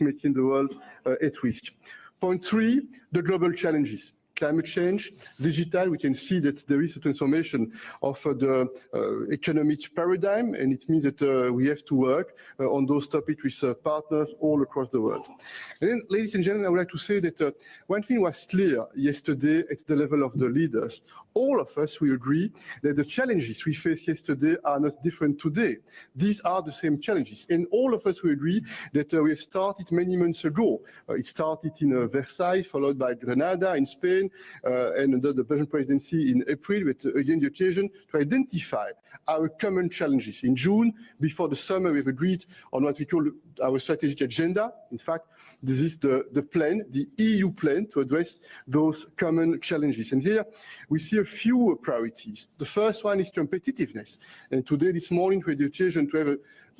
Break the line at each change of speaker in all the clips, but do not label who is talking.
making the world at risk. Point 3, the global challenges. Climate change, digital, we can see that there is a transformation of the economic paradigm, and it means that we have to work on those topics with partners all across the world. And then, ladies and gentlemen, I would like to say that one thing was clear yesterday at the level of the leaders. All of us, we agree that the challenges we faced yesterday are not different today. These are the same challenges. And all of us, we agree that we have started many months ago. It started in Versailles, followed by Grenada in Spain, and under the Belgian presidency in April, with again the occasion to identify our common challenges. In June, before the summer, we've agreed on what we call our strategic agenda. In fact, this is the plan, the EU plan to address those common challenges. And here we see a few priorities. The first one is competitiveness. And today, this morning, we had the occasion to have an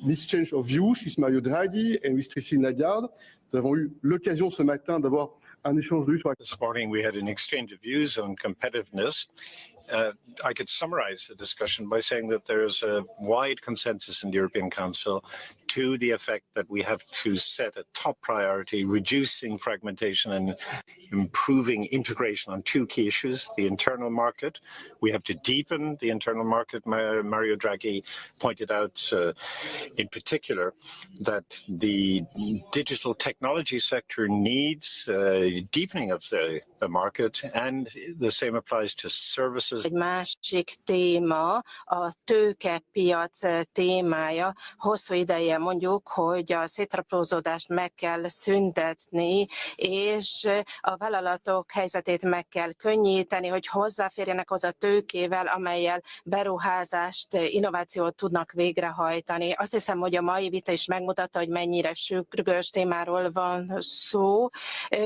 exchange of views with Mario Draghi and with Christine Lagarde. Nous avons eu l'occasion ce matin d'avoir un échange de vues sur la...
This morning we had an exchange of views on competitiveness. I could summarize the discussion by saying that there is a wide consensus in the European Council to the effect that we have to set a top priority, reducing fragmentation and improving integration on two key issues, the internal market. We have to deepen the internal market. Mario Draghi pointed out in particular that the digital technology sector needs deepening of the market, and the same applies to services.
Egy másik téma a tőkepiac témája. Hosszú ideje mondjuk, hogy a szétraprózódást meg kell szüntetni, és a vállalatok helyzetét meg kell könnyíteni, hogy hozzáférjenek hozzá tőkével, amellyel beruházást, innovációt tudnak végrehajtani. Azt hiszem, hogy a mai vita is megmutatta, hogy mennyire sürgős témáról van szó,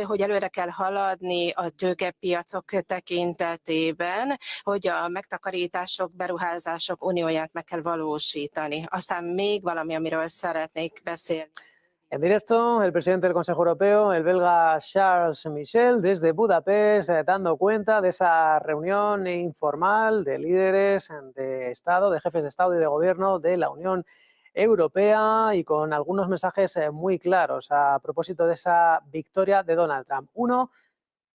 hogy előre kell haladni a tőkepiacok tekintetében, hogy a megtakarítások, beruházások unióját meg kell valósítani. Aztán még valami, amiről szeretnék beszélni.
En directo, el presidente del Consejo Europeo, el belga Charles Michel, desde Budapest, dando cuenta de esa reunión informal de líderes de Estado, de jefes de Estado y de Gobierno de la Unión Europea, y con algunos mensajes muy claros a propósito de esa victoria de Donald Trump. Uno,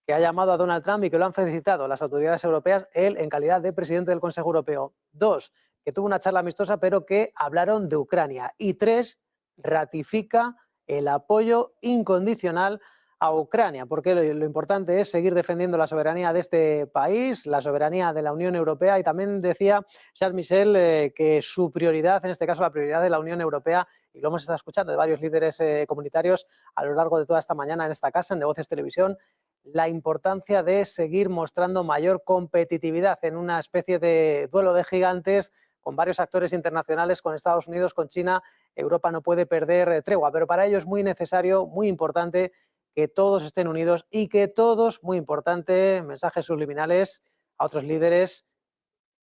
que ha llamado a Donald Trump y que lo han felicitado las autoridades europeas, él en calidad de presidente del Consejo Europeo. Dos, que tuvo una charla amistosa pero que hablaron de Ucrania. Y tres, ratifica el apoyo incondicional a Ucrania, porque lo importante es seguir defendiendo la soberanía de este país, la soberanía de la Unión Europea, y también decía Charles Michel que su prioridad, en este caso la prioridad de la Unión Europea, y lo hemos estado escuchando de varios líderes comunitarios a lo largo de toda esta mañana en esta casa, en Negocios Televisión, la importancia de seguir mostrando mayor competitividad en una especie de duelo de gigantes con varios actores internacionales, con Estados Unidos, con China. Europa no puede perder tregua, pero para ello es muy necesario, muy importante que todos estén unidos y que todos, muy importante, mensajes subliminales a otros líderes,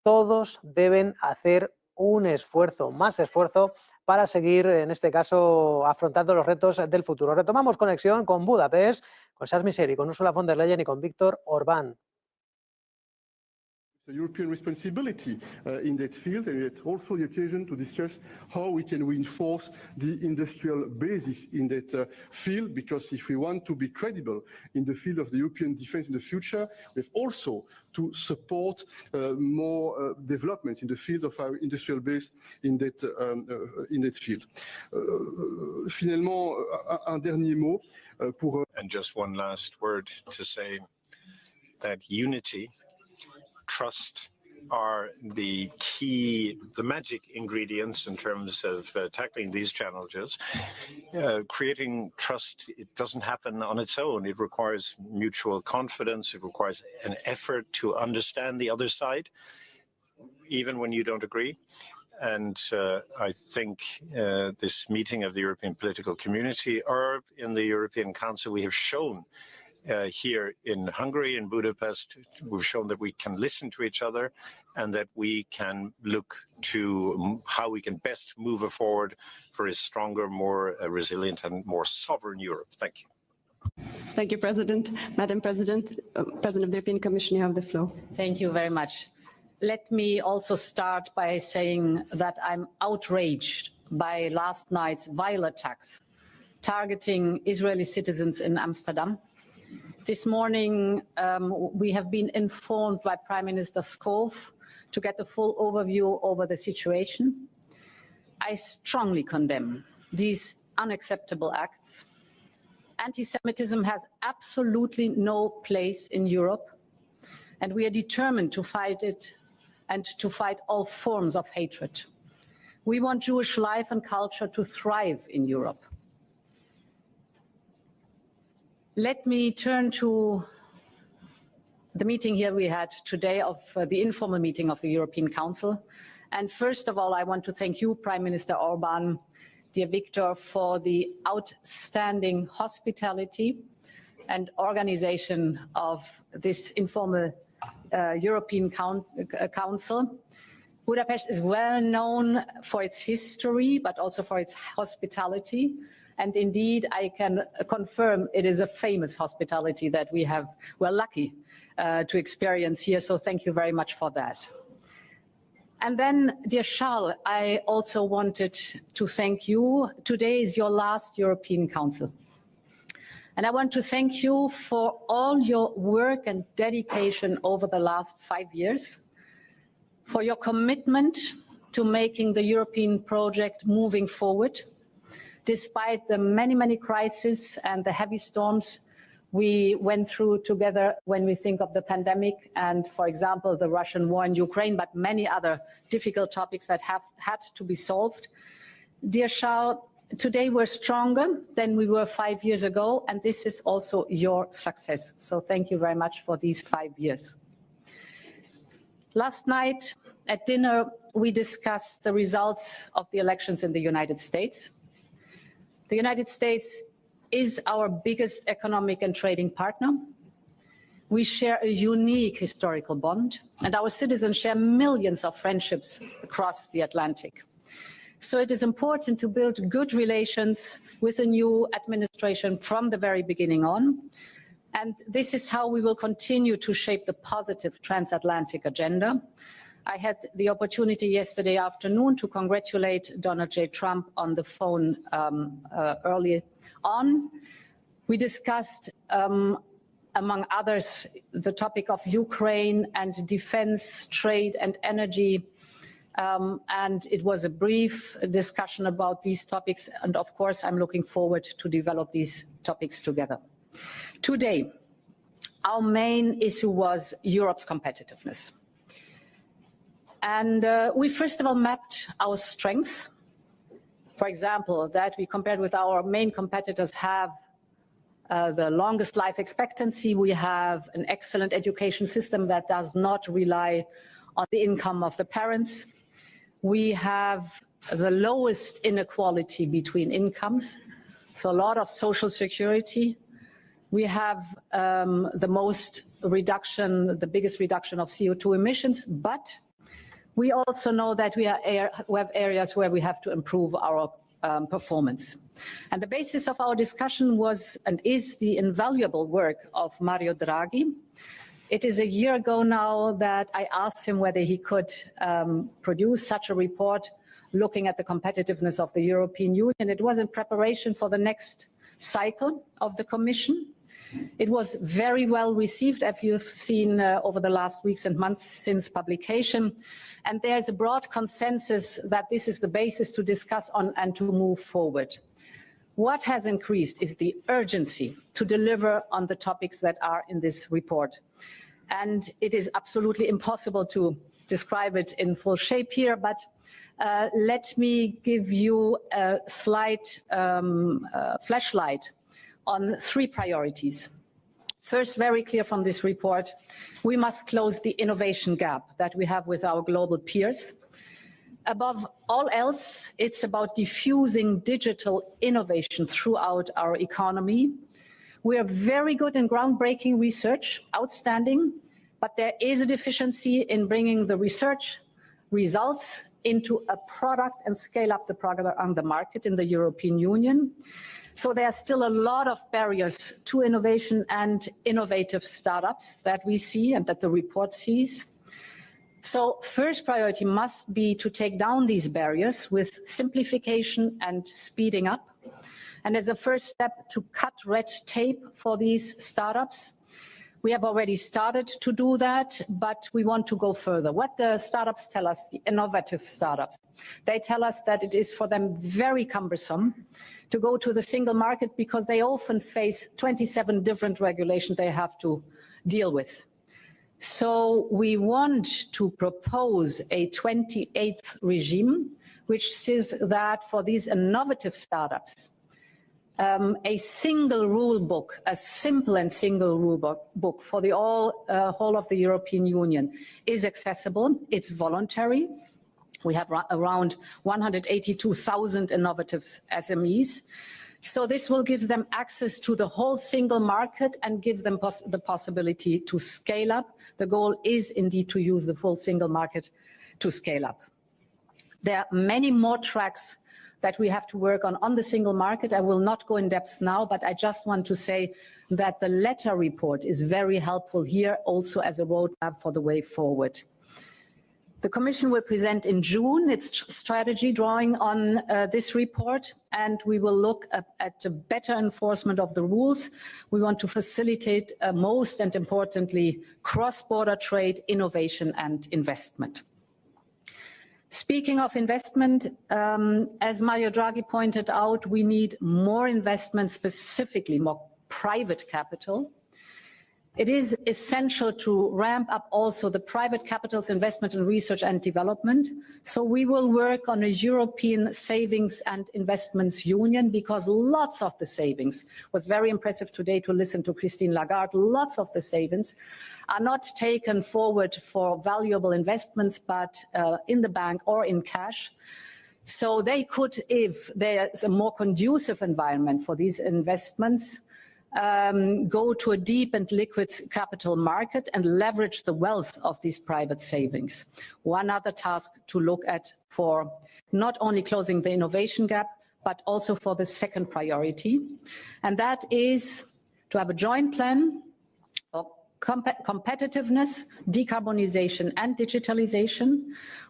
todos deben hacer un esfuerzo, más esfuerzo, para seguir, en este caso, afrontando los retos del futuro. Retomamos conexión con Budapest, con Charles Michel y con Ursula von der Leyen y con Viktor Orbán.
The European responsibility in that field, and it's also the occasion to discuss how we can reinforce the industrial basis in that field, because if we want to be credible in the field of the European defense in the future, we have also to support more development in the field of our industrial base in that field. Finalement, un dernier mot pour...
And just one last word to say that unity, trust are the key, the magic ingredients in terms of tackling these challenges. Creating trust, it doesn't happen on its own. It requires mutual confidence. It requires an effort to understand the other side, even when you don't agree. And I think this meeting of the European political community, or in the European Council, we have shown here in Hungary, in Budapest, we've shown that we can listen to each other and that we can look to how we can best move forward for a stronger, more resilient and more sovereign Europe. Thank you.
Thank you, President. Madam President, President of the European Commission, you have the floor.
Thank you very much. Let me also start by saying that I'm outraged by last night's vile attacks targeting Israeli citizens in Amsterdam. This morning, we have been informed by Prime Minister Schoof to get a full overview over the situation. I strongly condemn these unacceptable acts. Anti-Semitism has absolutely no place in Europe, and we are determined to fight it and to fight all forms of hatred. We want Jewish life and culture to thrive in Europe. Let me turn to the meeting here we had today of the informal meeting of the European Council. And first of all, I want to thank you, Prime Minister Orbán, dear Viktor, for the outstanding hospitality and organization of this informal European Council. Budapest is well known for its history, but also for its hospitality. And indeed, I can confirm it is a famous hospitality that we're lucky to experience here. So thank you very much for that. And then, dear Charles, I also wanted to thank you. Today is your last European Council. And I want to thank you for all your work and dedication over the last 5 years, for your commitment to making the European project moving forward, despite the many, many crises and the heavy storms we went through together when we think of the pandemic and, for example, the Russian war in Ukraine, but many other difficult topics that have had to be solved. Dear Charles, today we're stronger than we were 5 years ago, and this is also your success. So thank you very much for these 5 years. Last night at dinner, we discussed the results of the elections in the United States. The United States is our biggest economic and trading partner. We share a unique historical bond, and our citizens share millions of friendships across the Atlantic. So it is important to build good relations with the new administration from the very beginning on. And this is how we will continue to shape the positive transatlantic agenda. I had the opportunity yesterday afternoon to congratulate Donald J. Trump on the phone early on. We discussed, among others, the topic of Ukraine and defense, trade and energy. And it was a brief discussion about these topics. And of course, I'm looking forward to develop these topics together. Today, our main issue was Europe's competitiveness. And we first of all mapped our strength. For example, that we compared with our main competitors have the longest life expectancy. We have an excellent education system that does not rely on the income of the parents. We have the lowest inequality between incomes, so a lot of social security. We have the biggest reduction of CO2 emissions, but we also know that we have areas where we have to improve our performance. And the basis of our discussion was and is the invaluable work of Mario Draghi. It is a year ago now that I asked him whether he could produce such a report looking at the competitiveness of the European Union. It was in preparation for the next cycle of the Commission. It was very well received, as you've seen over the last weeks and months since publication. And there's a broad consensus that this is the basis to discuss on and to move forward. What has increased is the urgency to deliver on the topics that are in this report. And it is absolutely impossible to describe it in full shape here, but let me give you a slight flashlight on 3 priorities. First, very clear from this report, we must close the innovation gap that we have with our global peers. Above all else, it's about diffusing digital innovation throughout our economy. We are very good in groundbreaking research, outstanding, but there is a deficiency in bringing the research results into a product and scale up the product on the market in the European Union. So there are still a lot of barriers to innovation and innovative startups that we see and that the report sees. So first priority must be to take down these barriers with simplification and speeding up. and as a first step to cut red tape for these startups. We have already started to do that, but we want to go further. What the startups tell us, the innovative startups, they tell us that it is for them very cumbersome to go to the single market because they often face 27 different regulations they have to deal with. So we want to propose a 28th regime, which says that for these innovative startups, a single rule book, a simple and single rule book for the whole of the European Union is accessible. It's voluntary. We have around 182,000 innovative SMEs. So this will give them access to the whole single market and give them the possibility to scale up. The goal is indeed to use the full single market to scale up. There are many more tracks that we have to work on the single market. I will not go in depth now, but I just want to say that the letter report is very helpful here also as a roadmap for the way forward. The Commission will present in June its strategy drawing on this report, and we will look at a better enforcement of the rules. We want to facilitate most and importantly cross-border trade, innovation and investment. Speaking of investment, as Mario Draghi pointed out, we need more investment, specifically more private capital. It is essential to ramp up also the private capital's investment in research and development. So we will work on a European savings and investments union because lots of the savings, was very impressive today to listen to Christine Lagarde, lots of the savings are not taken forward for valuable investments, but in the bank or in cash. So they could, if there's a more conducive environment for these investments, go to a deep and liquid capital market and leverage the wealth of these private savings. One other task to look at for not only closing the innovation gap, but also for the second priority. And that is to have a joint plan for competitiveness, decarbonization and digitalization.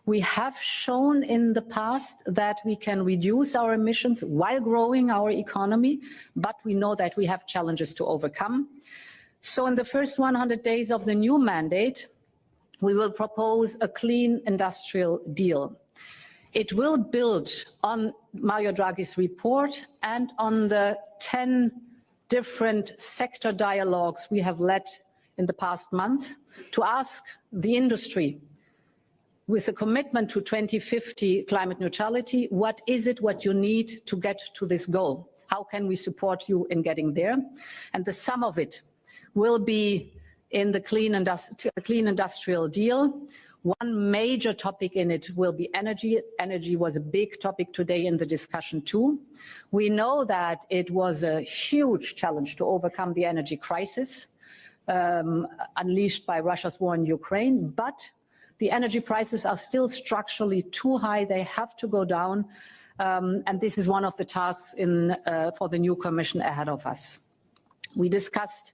We have shown in the past that we can reduce our emissions while growing our economy, but we know that we have challenges to overcome. So in the first 100 days of the new mandate, we will propose a clean industrial deal. It will build on Mario Draghi's report and on the 10 different sector dialogues we have led in the past month to ask the industry, with a commitment to 2050 climate neutrality, what is it what you need to get to this goal? How can we support you in getting there? And the sum of it will be in the clean industrial deal. One major topic in it will be energy. Energy was a big topic today in the discussion too. We know that it was a huge challenge to overcome the energy crisis unleashed by Russia's war in Ukraine, but the energy prices are still structurally too high. They have to go down. And this is one of the tasks for the new Commission ahead of us. We discussed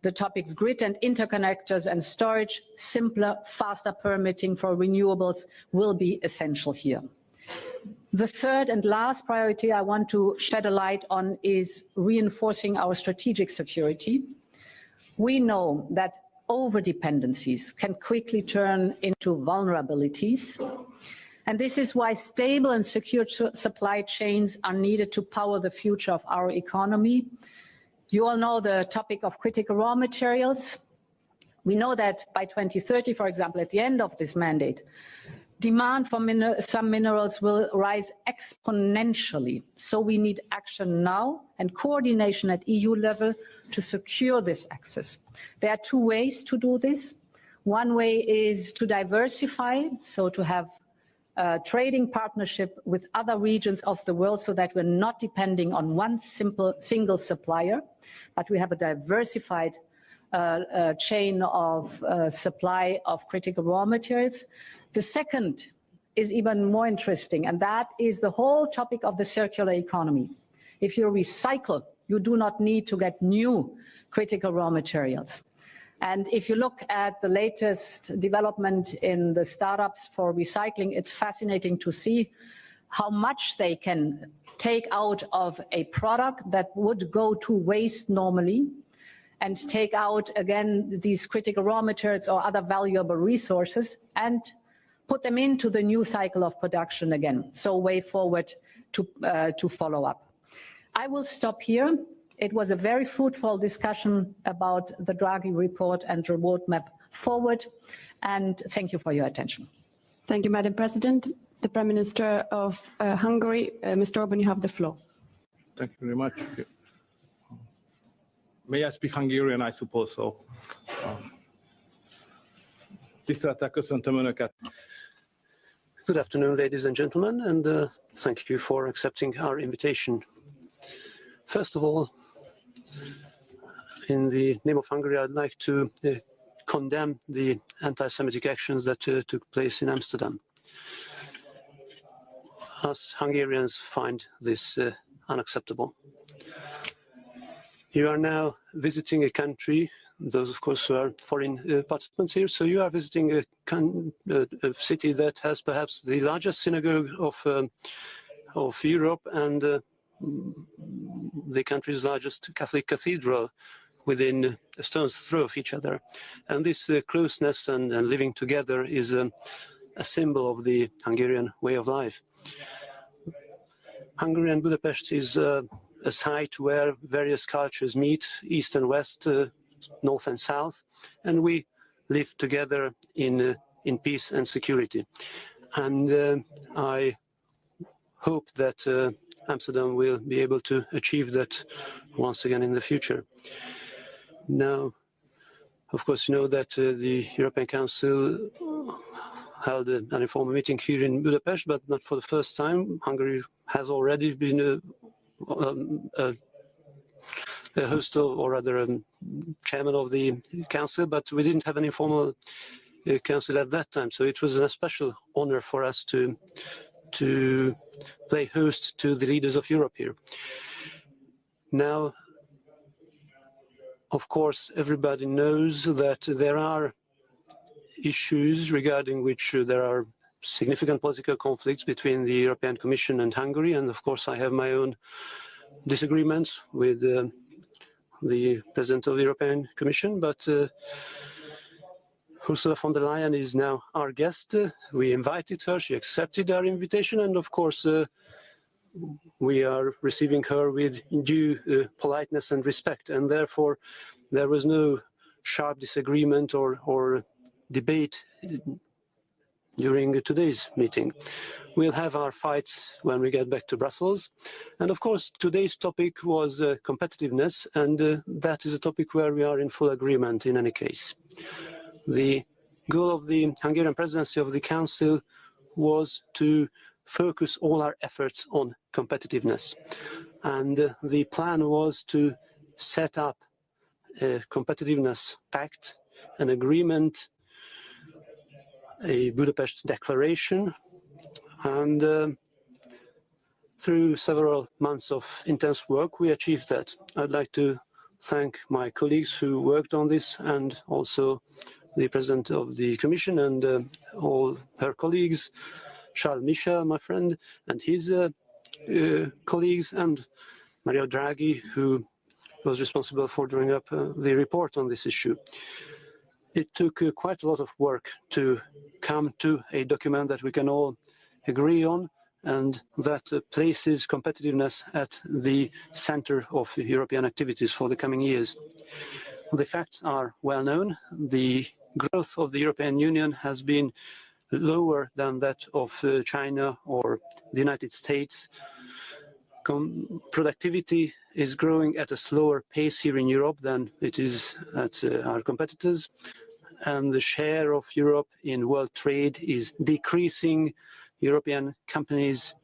the topics grid and interconnectors and storage. Simpler, faster permitting for renewables will be essential here. The third and last priority I want to shed a light on is reinforcing our strategic security. We know that over-dependencies can quickly turn into vulnerabilities. And this is why stable and secure supply chains are needed to power the future of our economy. You all know the topic of critical raw materials. We know that by 2030, for example, at the end of this mandate, demand for some minerals will rise exponentially. So we need action now and coordination at EU level to secure this access. There are two ways to do this. One way is to diversify, so to have a trading partnership with other regions of the world so that we're not depending on one single supplier, but we have a diversified chain of supply of critical raw materials. The second is even more interesting, and that is the whole topic of the circular economy. If you recycle, you do not need to get new critical raw materials. And if you look at the latest development in the startups for recycling, it's fascinating to see how much they can take out of a product that would go to waste normally, and take out, again, these critical raw materials or other valuable resources and put them into the new cycle of production again. So way forward to follow up. I will stop here. It was a very fruitful discussion about the Draghi report and the roadmap forward, and thank you for your attention.
Thank you, Madam President. The Prime Minister of Hungary, Mr. Orbán, you have the floor.
Thank you very much. May I speak Hungarian, I suppose so. Tisztelettel köszöntöm Önöket.
Good afternoon, ladies and gentlemen, and thank you for accepting our invitation. First of all, in the name of Hungary, I'd like to condemn the anti-Semitic actions that took place in Amsterdam. Us Hungarians find this unacceptable. You are now visiting a country, those of course who are foreign participants here, so you are visiting a city that has perhaps the largest synagogue of Europe and the country's largest Catholic cathedral within a stone's throw of each other. And this closeness and living together is a symbol of the Hungarian way of life. Hungary and Budapest is a site where various cultures meet, east and west, north and south, and we live together in peace and security. And I hope that Amsterdam will be able to achieve that once again in the future. Now, of course, you know that the European Council held an informal meeting here in Budapest, but not for the first time. Hungary has already been a host of, or rather a chairman of the council, but we didn't have an informal council at that time. So it was a special honor for us to play host to the leaders of Europe here. Now, of course, everybody knows that there are issues regarding which there are significant political conflicts between the European Commission and Hungary, and of course I have my own disagreements with the President of the European Commission, but Ursula von der Leyen is now our guest. We invited her, she accepted our invitation, and of course we are receiving her with due politeness and respect, and therefore there was no sharp disagreement or debate during today's meeting. We'll have our fights when we get back to Brussels. And of course, today's topic was competitiveness, and that is a topic where we are in full agreement in any case. The goal of the Hungarian presidency of the Council was to focus all our efforts on competitiveness. And the plan was to set up a competitiveness pact, an agreement, a Budapest declaration, and through several months of intense work, we achieved that. I'd like to thank my colleagues who worked on this, and also the President of the Commission and all her colleagues, Charles Michel, my friend, and his colleagues, and Mario Draghi, who was responsible for drawing up the report on this issue. It took quite a lot of work to come to a document that we can all agree on, and that places competitiveness at the center of European activities for the coming years. The facts are well known. The growth of the European Union has been lower than that of China or the United States. Productivity is growing at a slower pace here in Europe than it is at our competitors, and the share of Europe in world trade is decreasing. European companies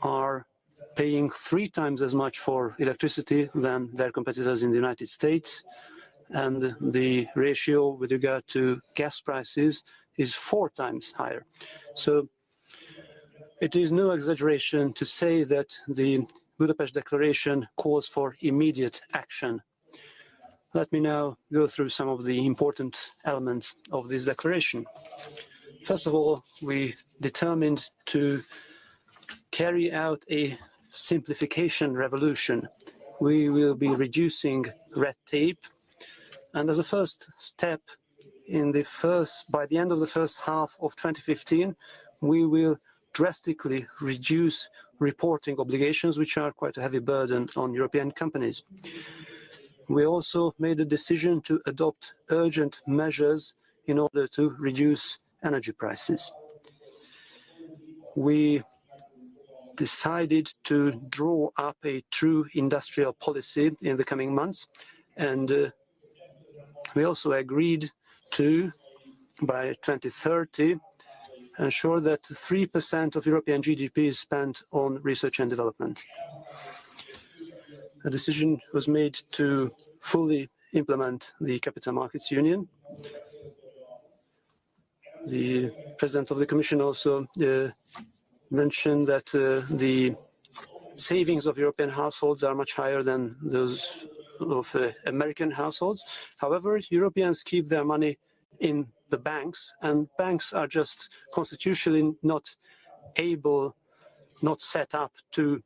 are paying 3 times as much for electricity than their competitors in the United States, and the ratio with regard to gas prices is 4 times higher. So it is no exaggeration to say that the Budapest Declaration calls for immediate action. Let me now go through some of the important elements of this declaration. First of all, we determined to carry out a simplification revolution. We will be reducing red tape, and as a first step, by the end of the first half of 2015, we will drastically reduce reporting obligations, which are quite a heavy burden on European companies. We also made a decision to adopt urgent measures in order to reduce energy prices. We decided to draw up a true industrial policy in the coming months, and we also agreed to, by 2030, ensure that 3% of European GDP is spent on research and development. A decision was made to fully implement the Capital Markets Union. The President of the Commission also mentioned that the savings of European households are much higher than those of American households. However, Europeans keep their money in the banks, and banks are just constitutionally not set up to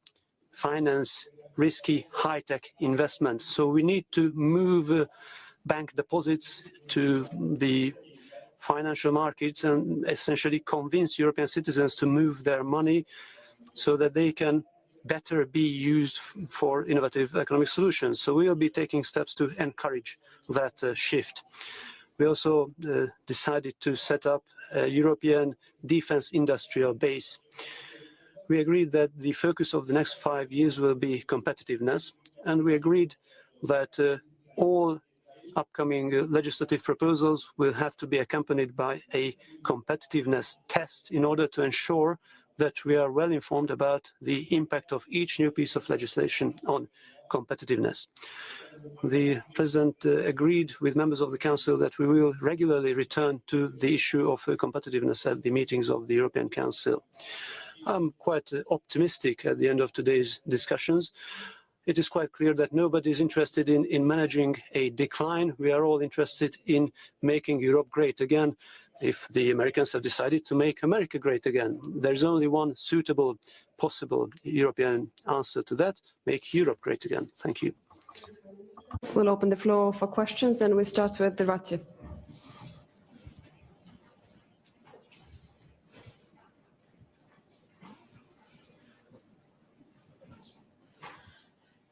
finance risky high-tech investments. So we need to move bank deposits to the financial markets and essentially convince European citizens to move their money so that they can better be used for innovative economic solutions. So we will be taking steps to encourage that shift. We also decided to set up a European defense industrial base. We agreed that the focus of the next 5 years will be competitiveness, and we agreed that all upcoming legislative proposals will have to be accompanied by a competitiveness test in order to ensure that we are well informed about the impact of each new piece of legislation on competitiveness. The President agreed with members of the Council that we will regularly return to the issue of competitiveness at the meetings of the European Council. I'm quite optimistic at the end of today's discussions. It is quite clear that nobody is interested in managing a decline. We are all interested in making Europe great again. If the Americans have decided to make America great again, there's only one suitable, possible European answer to that: make Europe great again. Thank you.
We'll open the floor for questions, and we start with Durante.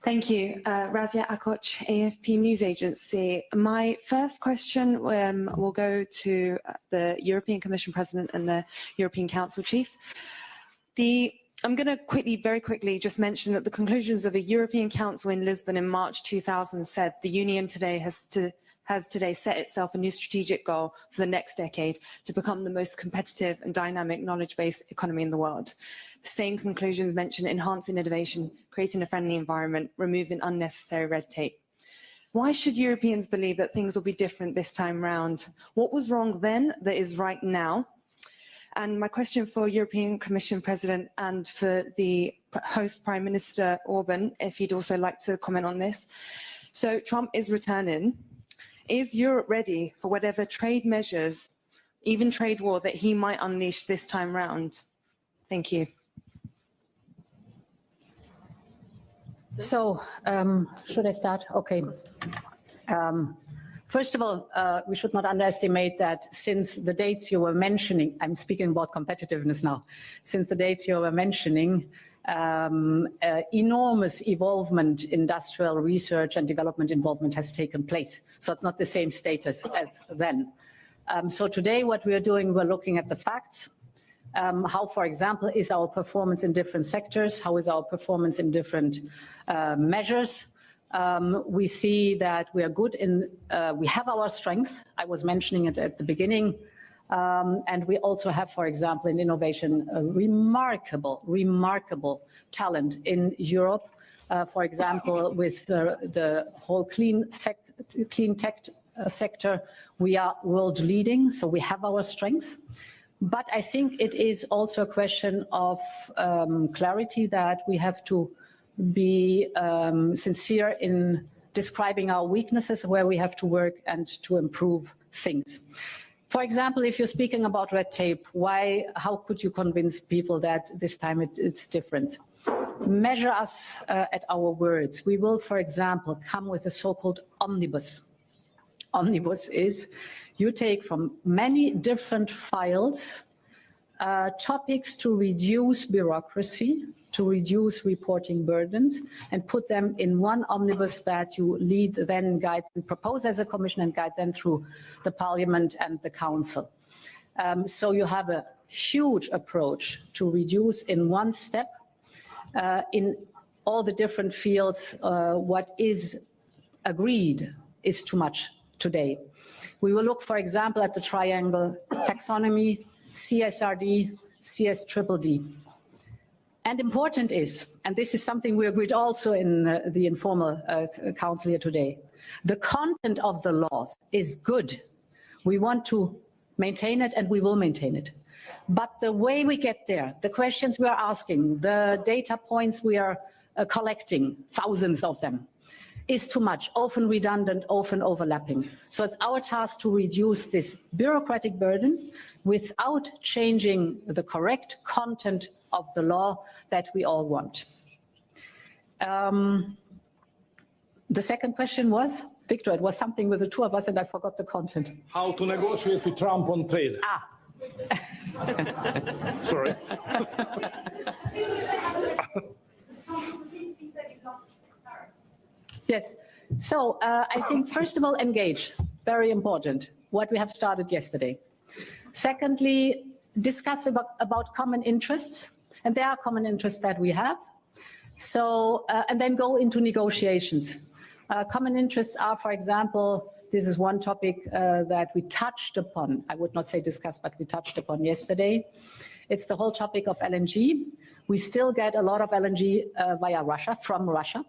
Thank you. Razia Akoc, AFP News Agency. My first question will go to the European Commission President and the European Council Chief. I'm going to very quickly just mention that the conclusions of the European Council in Lisbon in March 2000 said the Union today has today set itself a new strategic goal for the next decade to become the most competitive and dynamic knowledge-based economy in the world. The same conclusions mention enhancing innovation, creating a friendly environment, removing unnecessary red tape. Why should Europeans believe that things will be different this time round? What was wrong then that is right now? And my question for European Commission President and for the host Prime Minister Orbán, if he'd also like to comment on this. So Trump is returning. Is Europe ready for whatever trade measures, even trade war, that he might unleash this time round? Thank you.
So, should I start? Okay. First of all, we should not underestimate that since the dates you were mentioning, I'm speaking about competitiveness now, since the dates you were mentioning, enormous involvement, industrial research and development involvement has taken place. So it's not the same status as then. So today what we are doing, we're looking at the facts. How, for example, is our performance in different sectors? How is our performance in different measures? We see that we are good in, we have our strength. I was mentioning it at the beginning. And we also have, for example, in innovation, a remarkable talent in Europe. For example, with the whole clean tech sector, we are world leading, so we have our strength. But I think it is also a question of clarity that we have to be sincere in describing our weaknesses, where we have to work and to improve things. For example, if you're speaking about red tape, how could you convince people that this time it's different? Measure us at our words. We will, for example, come with a so-called omnibus. Omnibus is you take from many different files topics to reduce bureaucracy, to reduce reporting burdens, and put them in one omnibus that you lead, then guide, and propose as a Commission and guide them through the Parliament and the Council. So you have a huge approach to reduce in one step in all the different fields what is agreed is too much today. We will look, for example, at the triangle taxonomy, CSRD, CSDDD. And important is, and this is something we agreed also in the informal council here today, the content of the laws is good. We want to maintain it and we will maintain it. But the way we get there, the questions we are asking, the data points we are collecting, thousands of them, is too much, often redundant, often overlapping. So it's our task to reduce this bureaucratic burden without changing the correct content of the law that we all want. The second question was, Viktor, it was something with the two of us and I forgot the content.
How to negotiate with Trump on trade. Sorry.
Yes. So I think, first of all, engage. Very important. What we have started yesterday. Secondly, discuss about common interests. And there are common interests that we have. So, and then go into negotiations. Common interests are, for example, this is one topic that we touched upon. I would not say discuss, but we touched upon yesterday. It's the whole topic of LNG. We still get a lot of LNG via Russia, from Russia.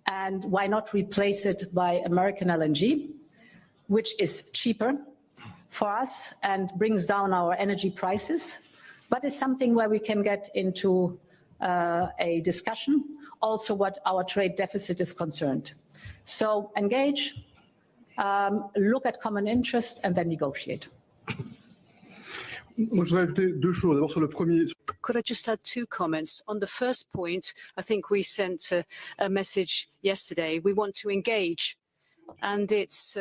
And why not replace it by American LNG, which is cheaper for us and brings down our energy prices, but is something where we can get into a discussion, also what our trade deficit is concerned. So engage, look at common interest, and then negotiate.
Could I just add two comments? On the first point, I think we sent a message yesterday. We want to engage, and it's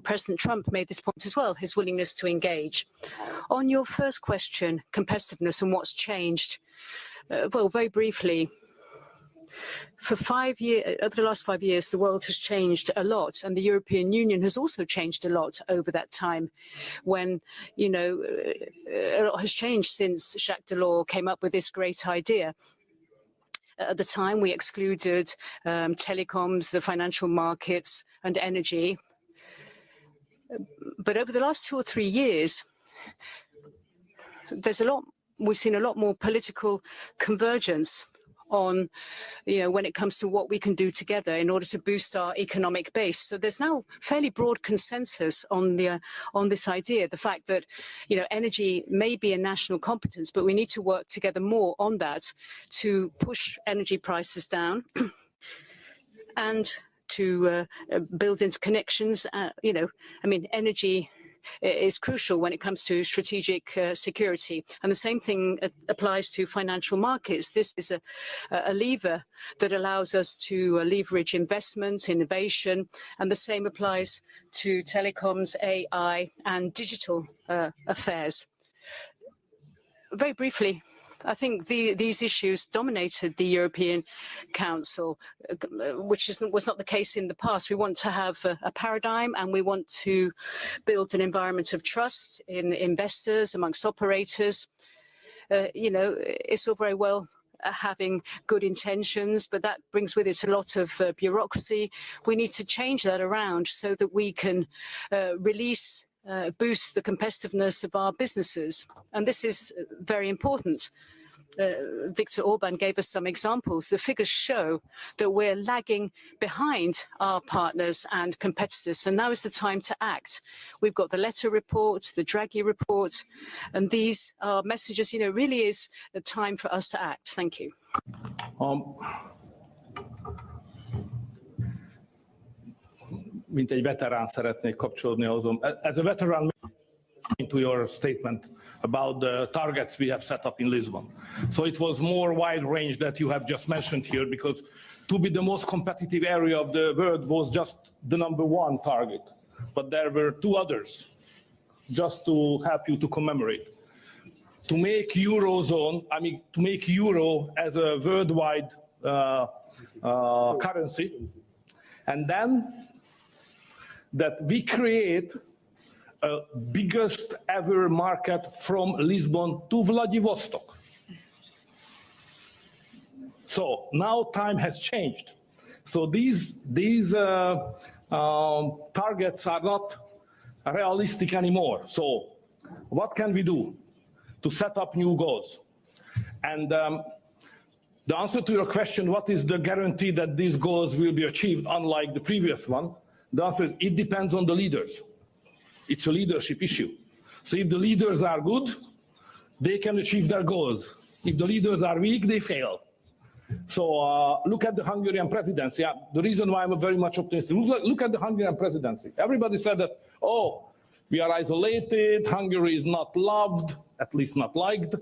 President Trump made this point as well, his willingness to engage. On your first question, competitiveness and what's changed, well, very briefly, for 5 years, over the last 5 years, the world has changed a lot, and the European Union has also changed a lot over that time. When, you know, a lot has changed since Jacques Delors came up with this great idea. At the time, we excluded telecoms, the financial markets, and energy. But over the last 2 or 3 years, there's a lot. We've seen a lot more political convergence on, you know, when it comes to what we can do together in order to boost our economic base. So there's now fairly broad consensus on this idea, the fact that, you know, energy may be a national competence, but we need to work together more on that to push energy prices down and to build interconnections. You know, I mean, energy is crucial when it comes to strategic security. And the same thing applies to financial markets. This is a lever that allows us to leverage investment, innovation, and the same applies to telecoms, AI, and digital affairs. Very briefly, I think these issues dominated the European Council, which was not the case in the past. We want to have a paradigm, and we want to build an environment of trust in investors, amongst operators. You know, it's all very well having good intentions, but that brings with it a lot of bureaucracy. We need to change that around so that we can boost the competitiveness of our businesses. And this is very important. Viktor Orbán gave us some examples. The figures show that we're lagging behind our partners and competitors, and now is the time to act. We've got the Letter report, the Draghi report, and these are messages, you know, really is a time for us to act. Thank you.
mint egy veterán szeretnék kapcsolódni azon. As a veteran, to your statement about the targets we have set up in Lisbon. So it was more wide range that you have just mentioned here, because to be the most competitive area of the world was just the #1 target. But there were 2 others, just to help you to commemorate. To make Eurozone, to make Euro as a worldwide currency, and then that we create a biggest ever market from Lisbon to Vladivostok. So now time has changed. So these targets are not realistic anymore. So what can we do to set up new goals? And the answer to your question, what is the guarantee that these goals will be achieved, unlike the previous one? The answer is it depends on the leaders. It's a leadership issue. So if the leaders are good, they can achieve their goals. If the leaders are weak, they fail. So look at the Hungarian presidency. Yeah, the reason why I'm very much optimistic, look at the Hungarian presidency. Everybody said that, oh, we are isolated, Hungary is not loved, at least not liked.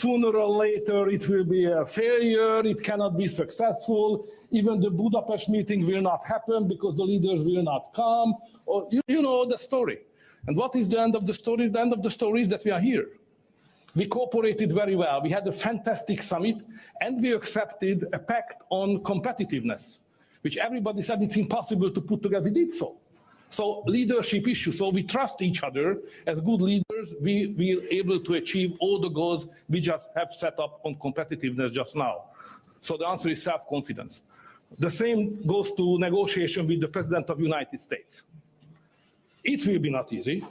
Sooner or later it will be a failure, it cannot be successful. Even the Budapest meeting will not happen because the leaders will not come. Or, you know the story. And what is the end of the story? The end of the story is that we are here. We cooperated very well. We had a fantastic summit, and we accepted a pact on competitiveness, which everybody said it's impossible to put together. We did so. So leadership issue. So we trust each other. As good leaders, we are able to achieve all the goals we just have set up on competitiveness just now. So the answer is self-confidence. The same goes to negotiation with the President of the United States. It will be not easy.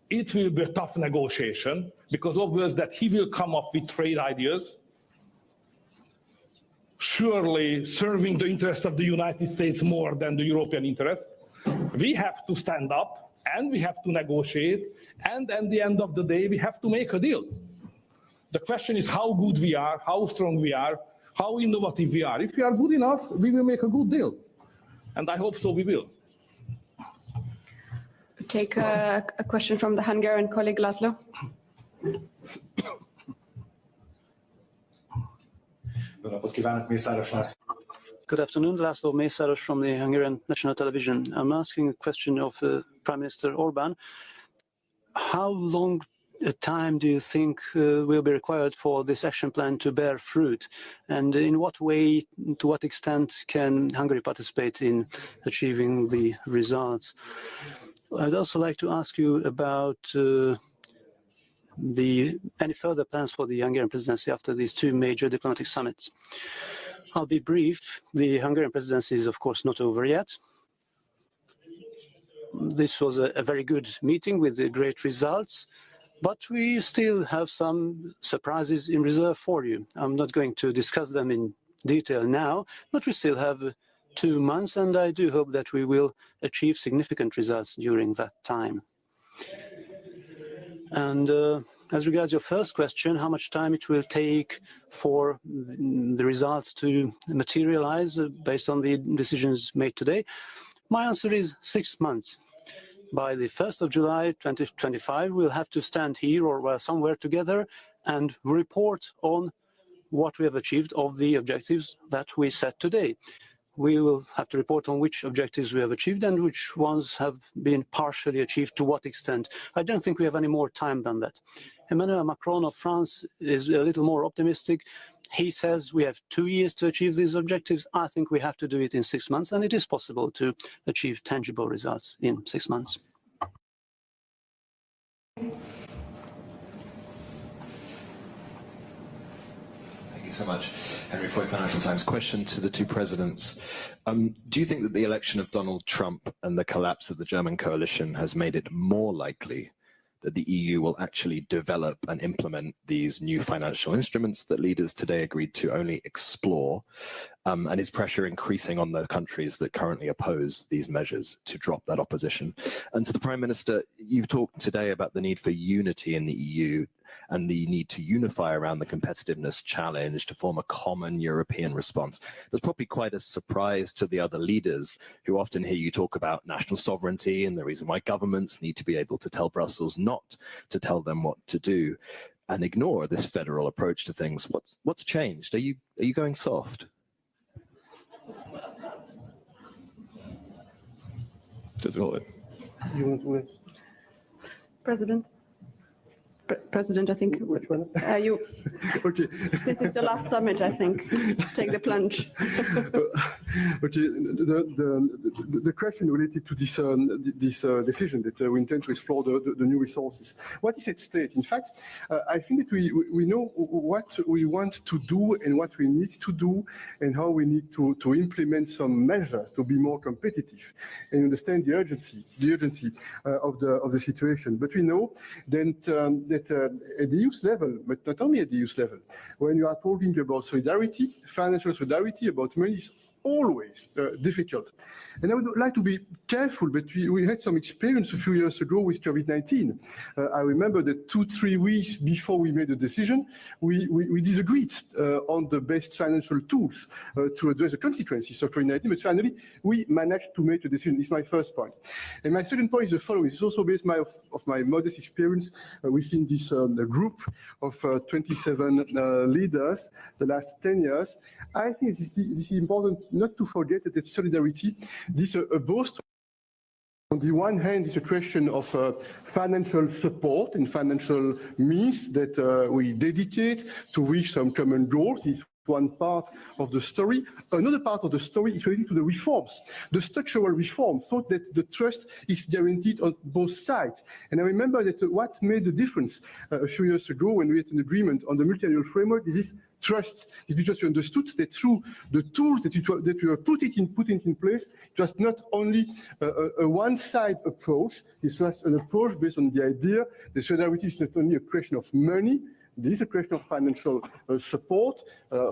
It will be a tough negotiation, because obvious that he will come up with trade ideas, surely serving the interest of the United States more than the European interest. We have to stand up and we have to negotiate, and at the end of the day we have to make a deal. The question is how good we are, how strong we are, how innovative we are. If we are good enough, we will make a good deal, and I hope so we will.
Take a question from the Hungarian colleague Laszlo.
Good afternoon, Laszlo Mészáros from the Hungarian National Television. I'm asking a question of Prime Minister Orbán. How long a time do you think will be required for this action plan to bear fruit? And in what way, to what extent can Hungary participate in achieving the results? I'd also like to ask you about any further plans for the Hungarian presidency after these 2 major diplomatic summits. I'll be brief. The Hungarian presidency is, of course, not over yet. This was a very good meeting with great results, but we still have some surprises in reserve for you. I'm not going to discuss them in detail now, but we still have 2 months, and I do hope that we will achieve significant results during that time. And as regards your first question, how much time it will take for the results to materialize based on the decisions made today, my answer is 6 months. By the 1st of July 2025, we'll have to stand here or somewhere together and report on what we have achieved of the objectives that we set today. We will have to report on which objectives we have achieved and which ones have been partially achieved, to what extent. I don't think we have any more time than that. Emmanuel Macron of France is a little more optimistic. He says we have 2 years to achieve these objectives. I think we have to do it in 6 months, and it is possible to achieve tangible results in 6 months.
So much. Henry Foy, Financial Times. Question to the 2 presidents. Do you think that the election of Donald Trump and the collapse of the German coalition has made it more likely that the EU will actually develop and implement these new financial instruments that leaders today agreed to only explore? And is pressure increasing on the countries that currently oppose these measures to drop that opposition? And to the Prime Minister, you've talked today about the need for unity in the EU. and the need to unify around the competitiveness challenge to form a common European response. That's probably quite a surprise to the other leaders who often hear you talk about national sovereignty and the reason why governments need to be able to tell Brussels not to tell them what to do, and ignore this federal approach to things. What's changed? Are you going soft?
Just go ahead.
President. President, I think.
Which one?
You.
Okay.
This is the last summit, I think. Take the plunge.
Okay. The question related to this decision that we intend to explore the new resources. What is at stake? In fact, I think that we know what we want to do and what we need to do and how we need to implement some measures to be more competitive and understand the urgency of the situation. But we know that at the youth level, but not only at the youth level, when you are talking about solidarity, financial solidarity, about money, is always difficult. And I would like to be careful, but we had some experience a few years ago with COVID-19. I remember that 2-3 weeks before we made a decision, we disagreed on the best financial tools to address the consequences of COVID-19, but finally we managed to make a decision. This is my first point. And my second point is the following. It's also based of my modest experience within this group of 27 leaders the last 10 years. I think this is important not to forget that solidarity, this both. On the one hand, it's a question of financial support and financial means that we dedicate to reach some common goals. This is one part of the story. Another part of the story is related to the reforms, the structural reforms, so that the trust is guaranteed on both sides. And I remember that what made the difference a few years ago when we had an agreement on the multi-annual framework is this trust. It's because we understood that through the tools that we were putting in place, it was not only a one-side approach. It was an approach based on the idea that solidarity is not only a question of money. This is a question of financial support,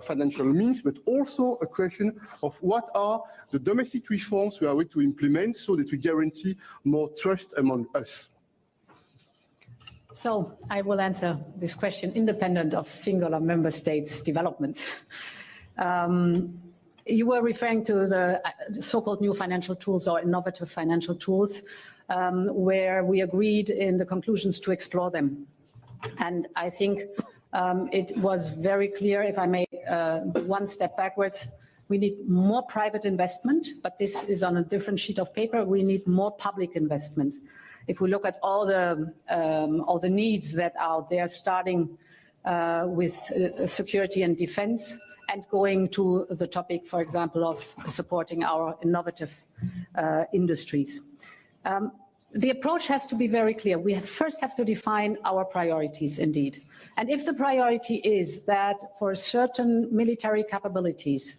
financial means, but also a question of what are the domestic reforms we are going to implement so that we guarantee more trust among us.
So I will answer this question independent of singular member states' developments. You were referring to the so-called new financial tools or innovative financial tools, where we agreed in the conclusions to explore them. And I think it was very clear, if I may, one step backwards, we need more private investment, but this is on a different sheet of paper. We need more public investment. If we look at all the needs that are out there, starting with security and defense, and going to the topic, for example, of supporting our innovative industries. The approach has to be very clear. We first have to define our priorities, indeed. And if the priority is that for certain military capabilities,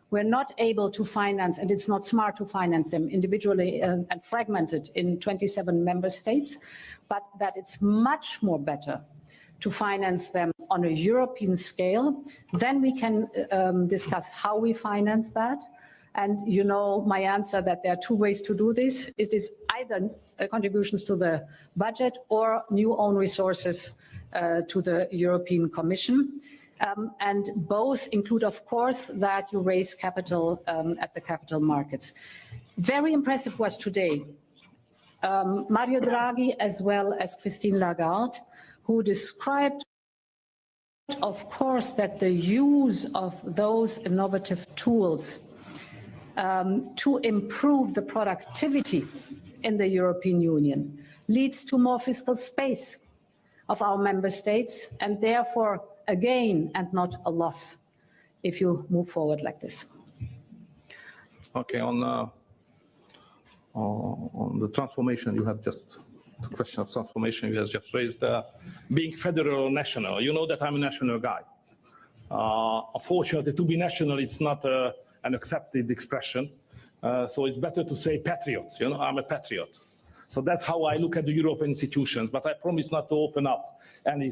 we're not able to finance, and it's not smart to finance them individually and fragmented in 27 member states, but that it's much more better to finance them on a European scale, then we can discuss how we finance that. And you know my answer that there are two ways to do this. It is either contributions to the budget or new own resources to the European Commission. And both include, of course, that you raise capital at the capital markets. Very impressive was today Mario Draghi as well as Christine Lagarde, who described, of course, that the use of those innovative tools to improve the productivity in the European Union leads to more fiscal space of our member states, and therefore a gain and not a loss if you move forward like this.
Okay, on the transformation, you have just the question of transformation you have just raised, being federal or national. You know that I'm a national guy. Unfortunately, to be national, it's not an accepted expression. So it's better to say patriot. You know, I'm a patriot. So that's how I look at the European institutions. But I promise not to open up any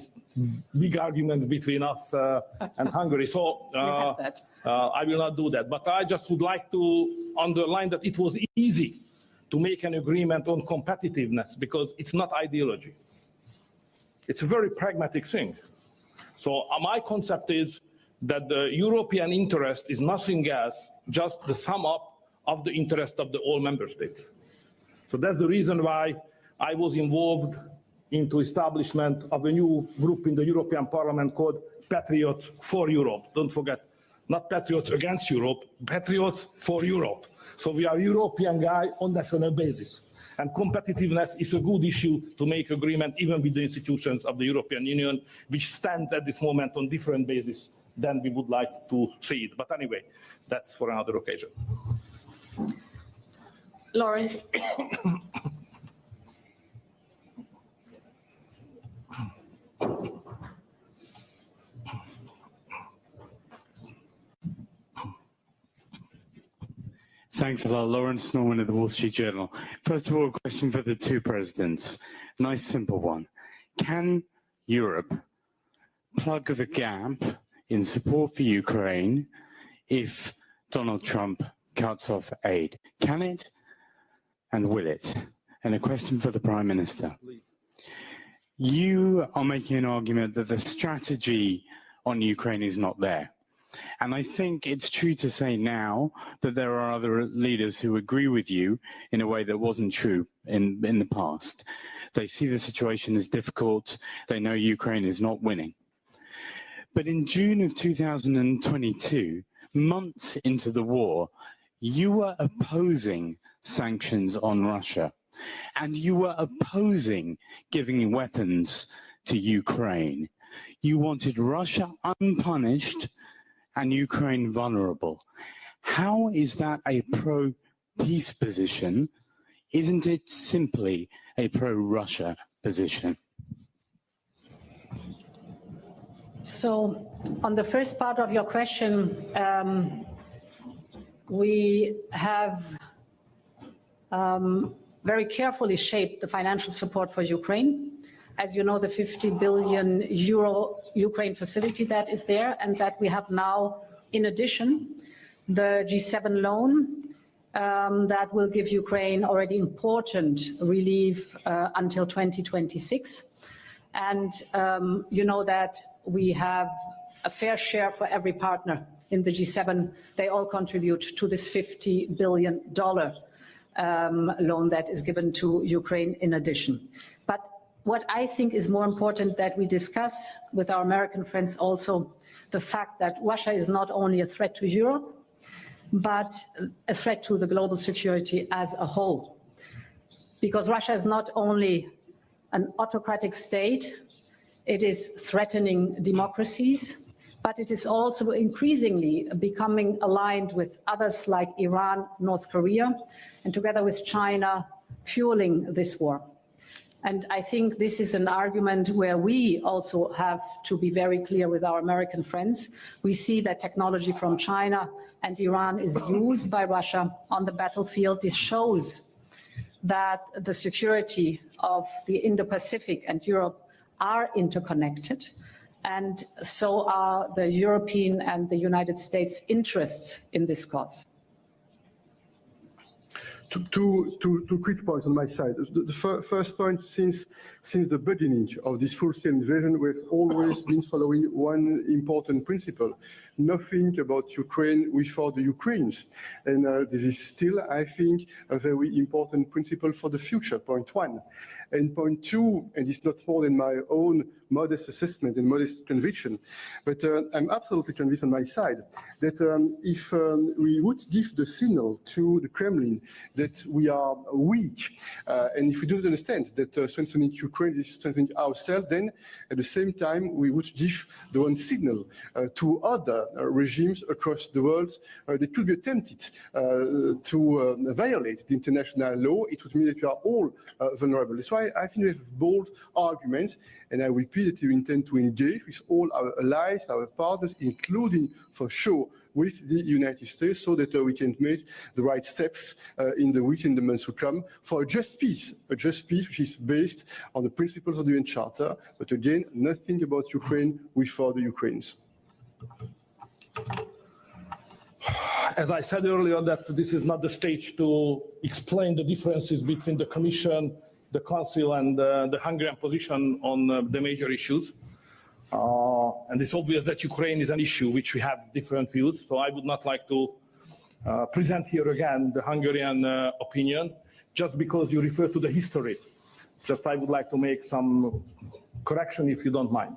big arguments between us and Hungary. So I will not do that. But I just would like to underline that it was easy to make an agreement on competitiveness because it's not ideology. It's a very pragmatic thing. So my concept is that the European interest is nothing else, just the sum up of the interest of the all member states. So that's the reason why I was involved into establishment of a new group in the European Parliament called Patriots for Europe. Don't forget, not Patriots against Europe, Patriots for Europe. So we are European guy on national basis. And competitiveness is a good issue to make agreement even with the institutions of the European Union, which stands at this moment on different basis than we would like to see it. But anyway, that's for another occasion.
Lawrence.
Thanks a lot, Lawrence Norman of the Wall Street Journal. First of all, a question for the two presidents. Nice, simple one. Can Europe plug the gap in support for Ukraine if Donald Trump cuts off aid? Can it and will it? And a question for the Prime Minister. You are making an argument that the strategy on Ukraine is not there. And I think it's true to say now that there are other leaders who agree with you in a way that wasn't true in the past. They see the situation as difficult. They know Ukraine is not winning. But in June of 2022, months into the war, you were opposing sanctions on Russia. And you were opposing giving weapons to Ukraine. You wanted Russia unpunished and Ukraine vulnerable. How is that a pro-peace position? Isn't it simply a pro-Russia position?
So on the first part of your question, we have very carefully shaped the financial support for Ukraine. As you know, the 50 billion euro Ukraine facility that is there, and that we have now, in addition, the G7 loan that will give Ukraine already important relief until 2026. And you know that we have a fair share for every partner in the G7. They all contribute to this $50 billion loan that is given to Ukraine in addition. But what I think is more important that we discuss with our American friends also the fact that Russia is not only a threat to Europe, but a threat to the global security as a whole. Because Russia is not only an autocratic state, it is threatening democracies, but it is also increasingly becoming aligned with others like Iran, North Korea, and together with China, fueling this war. And I think this is an argument where we also have to be very clear with our American friends. We see that technology from China and Iran is used by Russia on the battlefield. This shows that the security of the Indo-Pacific and Europe are interconnected, and so are the European and the United States interests in this cause.
Two quick points on my side. The first point, since the beginning of this full-scale invasion, we've always been following one important principle: nothing about Ukraine without the Ukrainians. And this is still, I think, a very important principle for the future, point one. And point two, and it's not more than my own modest assessment and modest conviction, but I'm absolutely convinced on my side that if we would give the signal to the Kremlin that we are weak, and if we don't understand that strengthening Ukraine is strengthening ourselves, then at the same time we would give the one signal to other regimes across the world that could be tempted to violate the international law. It would mean that we are all vulnerable. That's why I think we have bold arguments, and I repeat that we intend to engage with all our allies, our partners, including, for sure, with the United States, so that we can make the right steps in the weeks and the months to come for a just peace which is based on the principles of the UN Charter, but again, nothing about Ukraine without the Ukrainians.
As I said earlier, that this is not the stage to explain the differences between the Commission, the Council and the Hungarian position on the major issues. And it's obvious that Ukraine is an issue which we have different views. So I would not like to present here again the Hungarian opinion, just because you refer to the history. I would like to make some correction if you don't mind.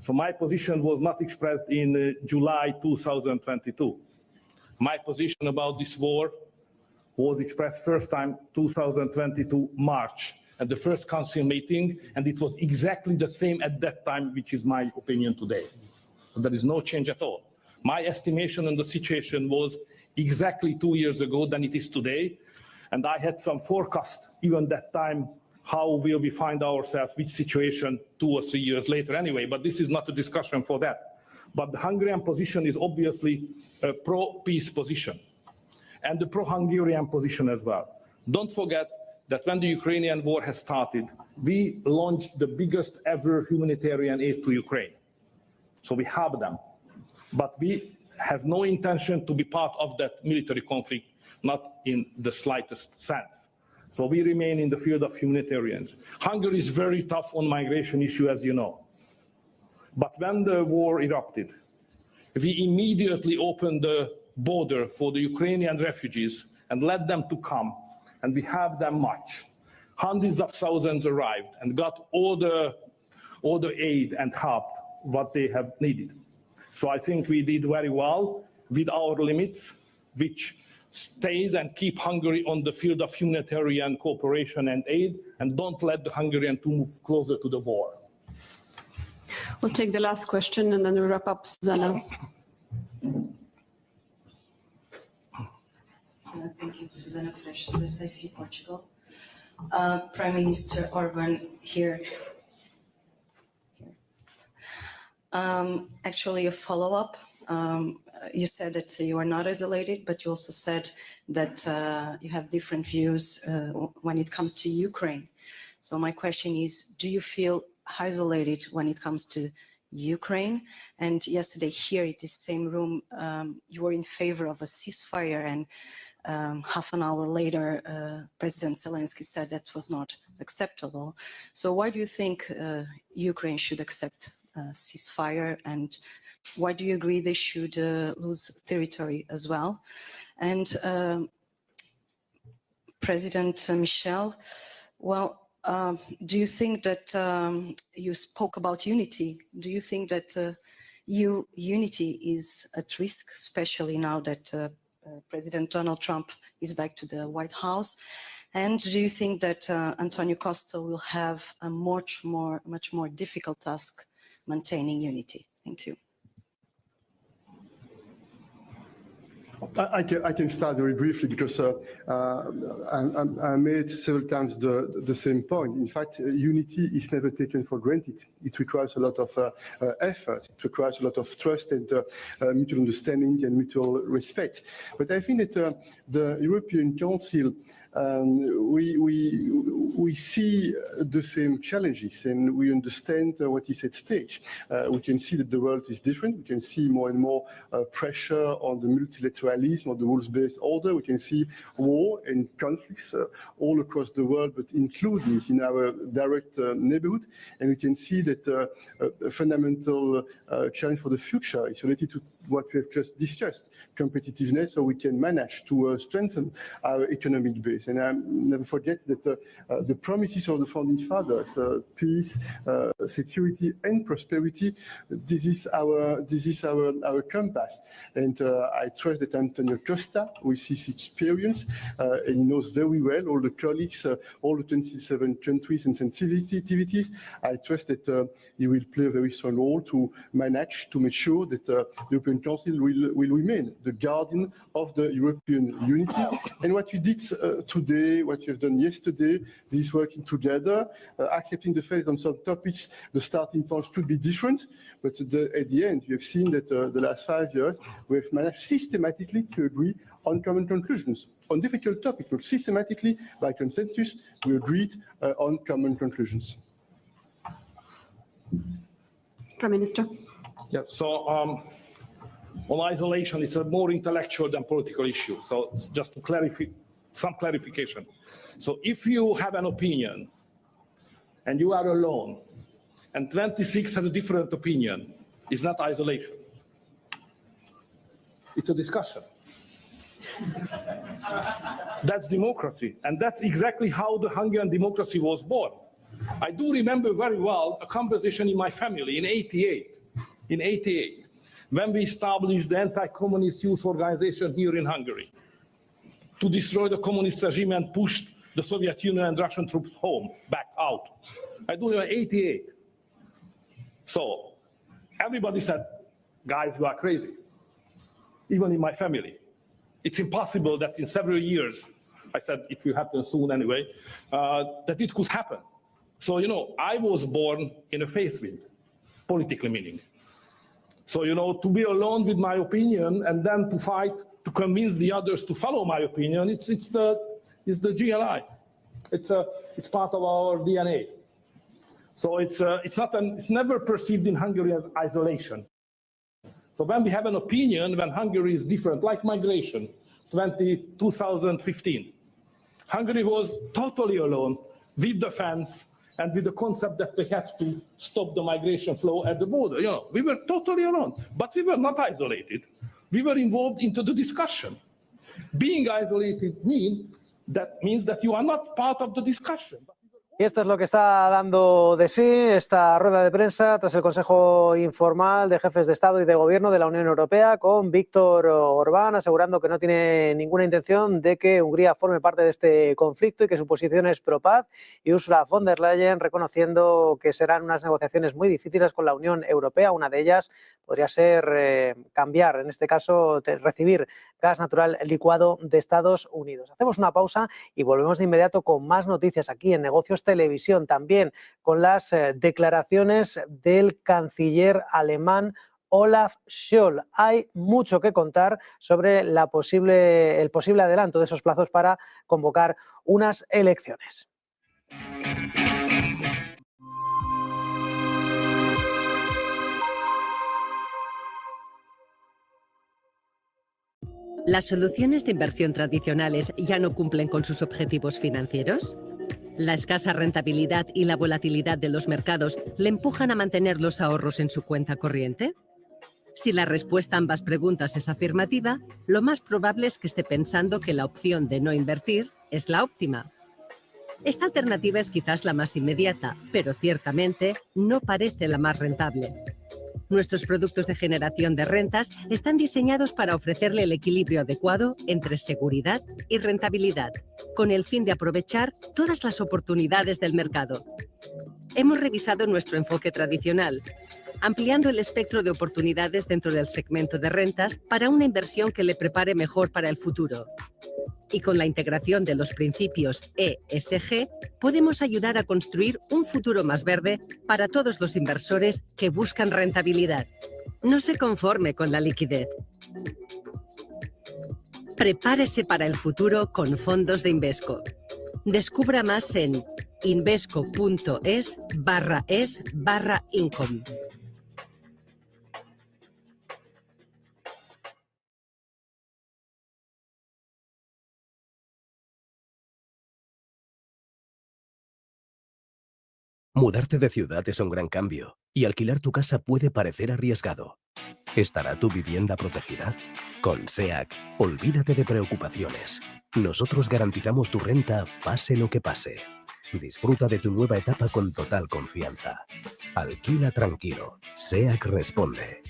So my position was not expressed in July 2022. My position about this war was expressed first time 2022 March at the first council meeting, and it was exactly the same at that time, which is my opinion today. So there is no change at all. My estimation on the situation was exactly 2 years ago than it is today, and I had some forecast even that time how will we find ourselves, which situation 2 or 3 years later anyway, but this is not a discussion for that. But the Hungarian position is obviously a pro-peace position and the pro-Hungarian position as well. Don't forget that when the Ukrainian war has started, we launched the biggest ever humanitarian aid to Ukraine. So we have them, but we have no intention to be part of that military conflict, not in the slightest sense. So we remain in the field of humanitarians. Hungary is very tough on migration issue, as you know. But when the war erupted, we immediately opened the border for the Ukrainian refugees and let them to come, and we have them much. Hundreds of thousands arrived and got all the aid and help what they have needed. So I think we did very well with our limits, which stays and keep Hungary on the field of humanitarian cooperation and aid, and don't let the Hungarian to move closer to the war.
We'll take the last question and then we'll wrap up, Susanna.
Thank you, Susanna Fresh, SIC Portugal. Prime Minister Orbán here. Actually, a follow-up. You said that you are not isolated, but you also said that you have different views when it comes to Ukraine. So my question is, do you feel isolated when it comes to Ukraine? And yesterday here in this same room, you were in favor of a ceasefire, and half an hour later, President Zelensky said that was not acceptable. So why do you think Ukraine should accept ceasefire, and why do you agree they should lose territory as well? And President Michel, well, do you think that you spoke about unity? Do you think that unity is at risk, especially now that President Donald Trump is back to the White House? And do you think that Antonio Costa will have a much more difficult task maintaining unity? Thank you.
I can start very briefly, because I made several times the same point. In fact, unity is never taken for granted. It requires a lot of effort. It requires a lot of trust and mutual understanding and mutual respect. But I think that the European Council, we see the same challenges, and we understand what is at stake. We can see that the world is different. We can see more and more pressure on the multilateralism, on the rules-based order. We can see war and conflicts all across the world, but including in our direct neighborhood. And we can see that a fundamental challenge for the future is related to what we have just discussed, competitiveness, so we can manage to strengthen our economic base. And I never forget that the promises of the founding fathers, peace, security, and prosperity, this is our compass. And I trust that Antonio Costa, with his experience, and he knows very well all the colleagues, all the 27 countries and sensitivities, I trust that he will play a very strong role to manage to make sure that the European Council will remain the guardian of the European unity. And what you did today, what you have done yesterday, this working together, accepting the fact that on some topics the starting points could be different, but at the end you have seen that the last 5 years we have managed systematically to agree on common conclusions. On difficult topics, but systematically, by consensus, we agreed on common conclusions.
Prime Minister.
Yeah, so on isolation, it's a more intellectual than political issue. So just to clarify, some clarification. So if you have an opinion and you are alone, and 26 has a different opinion, it's not isolation. It's a discussion. That's democracy, and that's exactly how the Hungarian democracy was born. I do remember very well a conversation in my family in '88, when we established the anti-communist youth organization here in Hungary to destroy the communist regime and push the Soviet Union and Russian troops home, back out. I do remember '88. So everybody said, guys, you are crazy. Even in my family. It's impossible that in several years, I said it will happen soon anyway, that it could happen. So, you know, I was born in a face wind, politically meaning. So, you know, to be alone with my opinion and then to fight to convince the others to follow my opinion, it's the GLI. It's part of our DNA. So it's never perceived in Hungary as isolation. So when we have an opinion, when Hungary is different, like migration, 2015, Hungary was totally alone with the fence and with the concept that we have to stop the migration flow at the border. You know, we were totally alone, but we were not isolated. We were involved into the discussion. Being isolated means that you are not part of the discussion.
Y esto es lo que está dando de sí esta rueda de prensa tras el Consejo Informal de Jefes de Estado y de Gobierno de la Unión Europea, con Viktor Orbán asegurando que no tiene ninguna intención de que Hungría forme parte de este conflicto y que su posición es pro-paz, y Ursula von der Leyen reconociendo que serán unas negociaciones muy difíciles con la Unión Europea. Una de ellas podría ser cambiar, en este caso, recibir gas natural licuado de Estados Unidos. Hacemos una pausa y volvemos de inmediato con más noticias aquí en Negocios Televisión, también con las declaraciones del canciller alemán Olaf Scholz. Hay mucho que contar sobre el posible adelanto de esos plazos para convocar unas elecciones.
¿Las soluciones de inversión tradicionales ya no cumplen con sus objetivos financieros? ¿La escasa rentabilidad y la volatilidad de los mercados le empujan a mantener los ahorros en su cuenta corriente? Si la respuesta a ambas preguntas es afirmativa, lo más probable es que esté pensando que la opción de no invertir es la óptima. Esta alternativa es quizás la más inmediata, pero ciertamente no parece la más rentable. Nuestros productos de generación de rentas están diseñados para ofrecerle el equilibrio adecuado entre seguridad y rentabilidad, con el fin de aprovechar todas las oportunidades del mercado. Hemos revisado nuestro enfoque tradicional, ampliando el espectro de oportunidades dentro del segmento de rentas para una inversión que le prepare mejor para el futuro. Y con la integración de los principios ESG, podemos ayudar a construir un futuro más verde para todos los inversores que buscan rentabilidad. No se conforme con la liquidez. Prepárese para el futuro con fondos de Invesco. Descubra más en invesco.es/income.
Mudarte de ciudad es un gran cambio y alquilar tu casa puede parecer arriesgado. ¿Estará tu vivienda protegida? Con SEAC, olvídate de preocupaciones. Nosotros garantizamos tu renta, pase lo que pase. Disfruta de tu nueva etapa con total confianza. Alquila tranquilo. SEAC responde.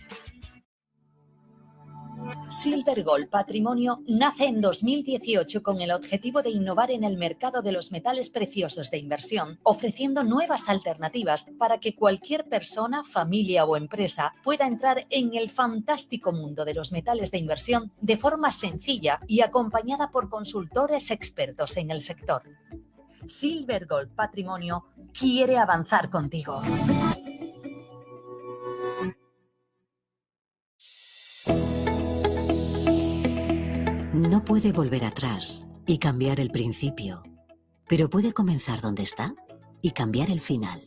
Silver Gold Patrimonio nace en 2018 con el objetivo de innovar en el mercado de los metales preciosos de inversión, ofreciendo nuevas alternativas para que cualquier persona, familia o empresa pueda entrar en el fantástico mundo de los metales de inversión de forma sencilla y acompañada por consultores expertos en el sector. Silver Gold Patrimonio quiere avanzar contigo.
No puede volver atrás y cambiar el principio, pero puede comenzar donde está y cambiar el final.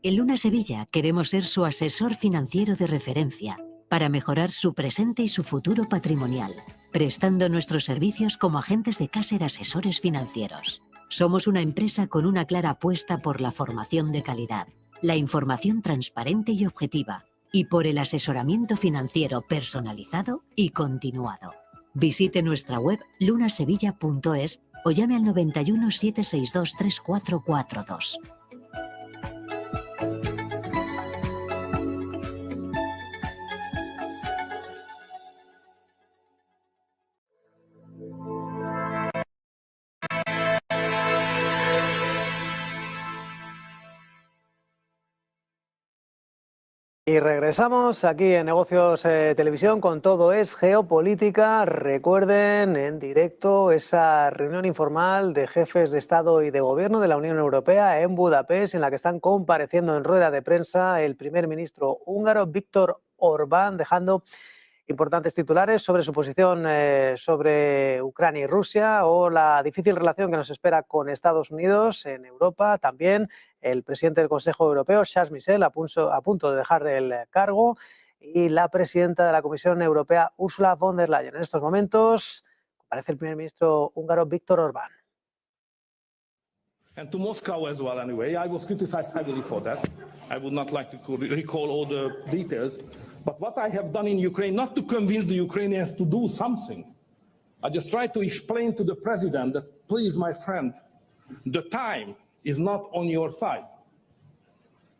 En Luna Sevilla queremos ser su asesor financiero de referencia para mejorar su presente y su futuro patrimonial, prestando nuestros servicios como agentes de Caser Asesores Financieros. Somos una empresa con una clara apuesta por la formación de calidad, la información transparente y objetiva, y por el asesoramiento financiero personalizado y continuado. Visite nuestra web lunasevilla.es o llame al 91 762 3442.
Y regresamos aquí en Negocios Televisión con Todo es Geopolítica. Recuerden en directo esa reunión informal de jefes de Estado y de Gobierno de la Unión Europea en Budapest, en la que están compareciendo en rueda de prensa el primer ministro húngaro Viktor Orbán, dejando importantes titulares sobre su posición sobre Ucrania y Rusia o la difícil relación que nos espera con Estados Unidos en Europa. También el presidente del Consejo Europeo, Charles Michel, a punto de dejar el cargo, y la presidenta de la Comisión Europea, Ursula von der Leyen. En estos momentos aparece el primer ministro húngaro, Viktor Orbán.
And to Moscow as well, anyway. I was criticized heavily for that. I would not like to recall all the details. But what I have done in Ukraine, not to convince the Ukrainians to do something, I just tried to explain to the president that, please, my friend, the time is not on your side.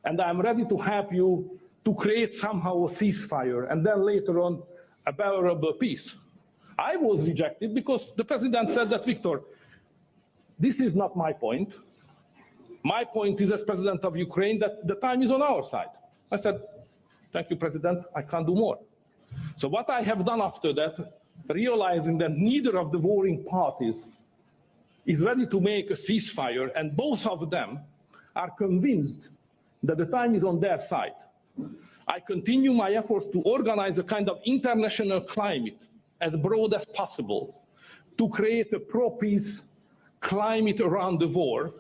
And I'm ready to help you to create somehow a ceasefire and then later on a bearable peace. I was rejected because the president said that, Viktor, this is not my point. My point is, as president of Ukraine, that the time is on our side. I said, thank you, President, I can't do more. So what I have done after that, realizing that neither of the warring parties is ready to make a ceasefire, and both of them are convinced that the time is on their side, I continue my efforts to organize a kind of international climate as broad as possible to create a pro-peace climate around the war,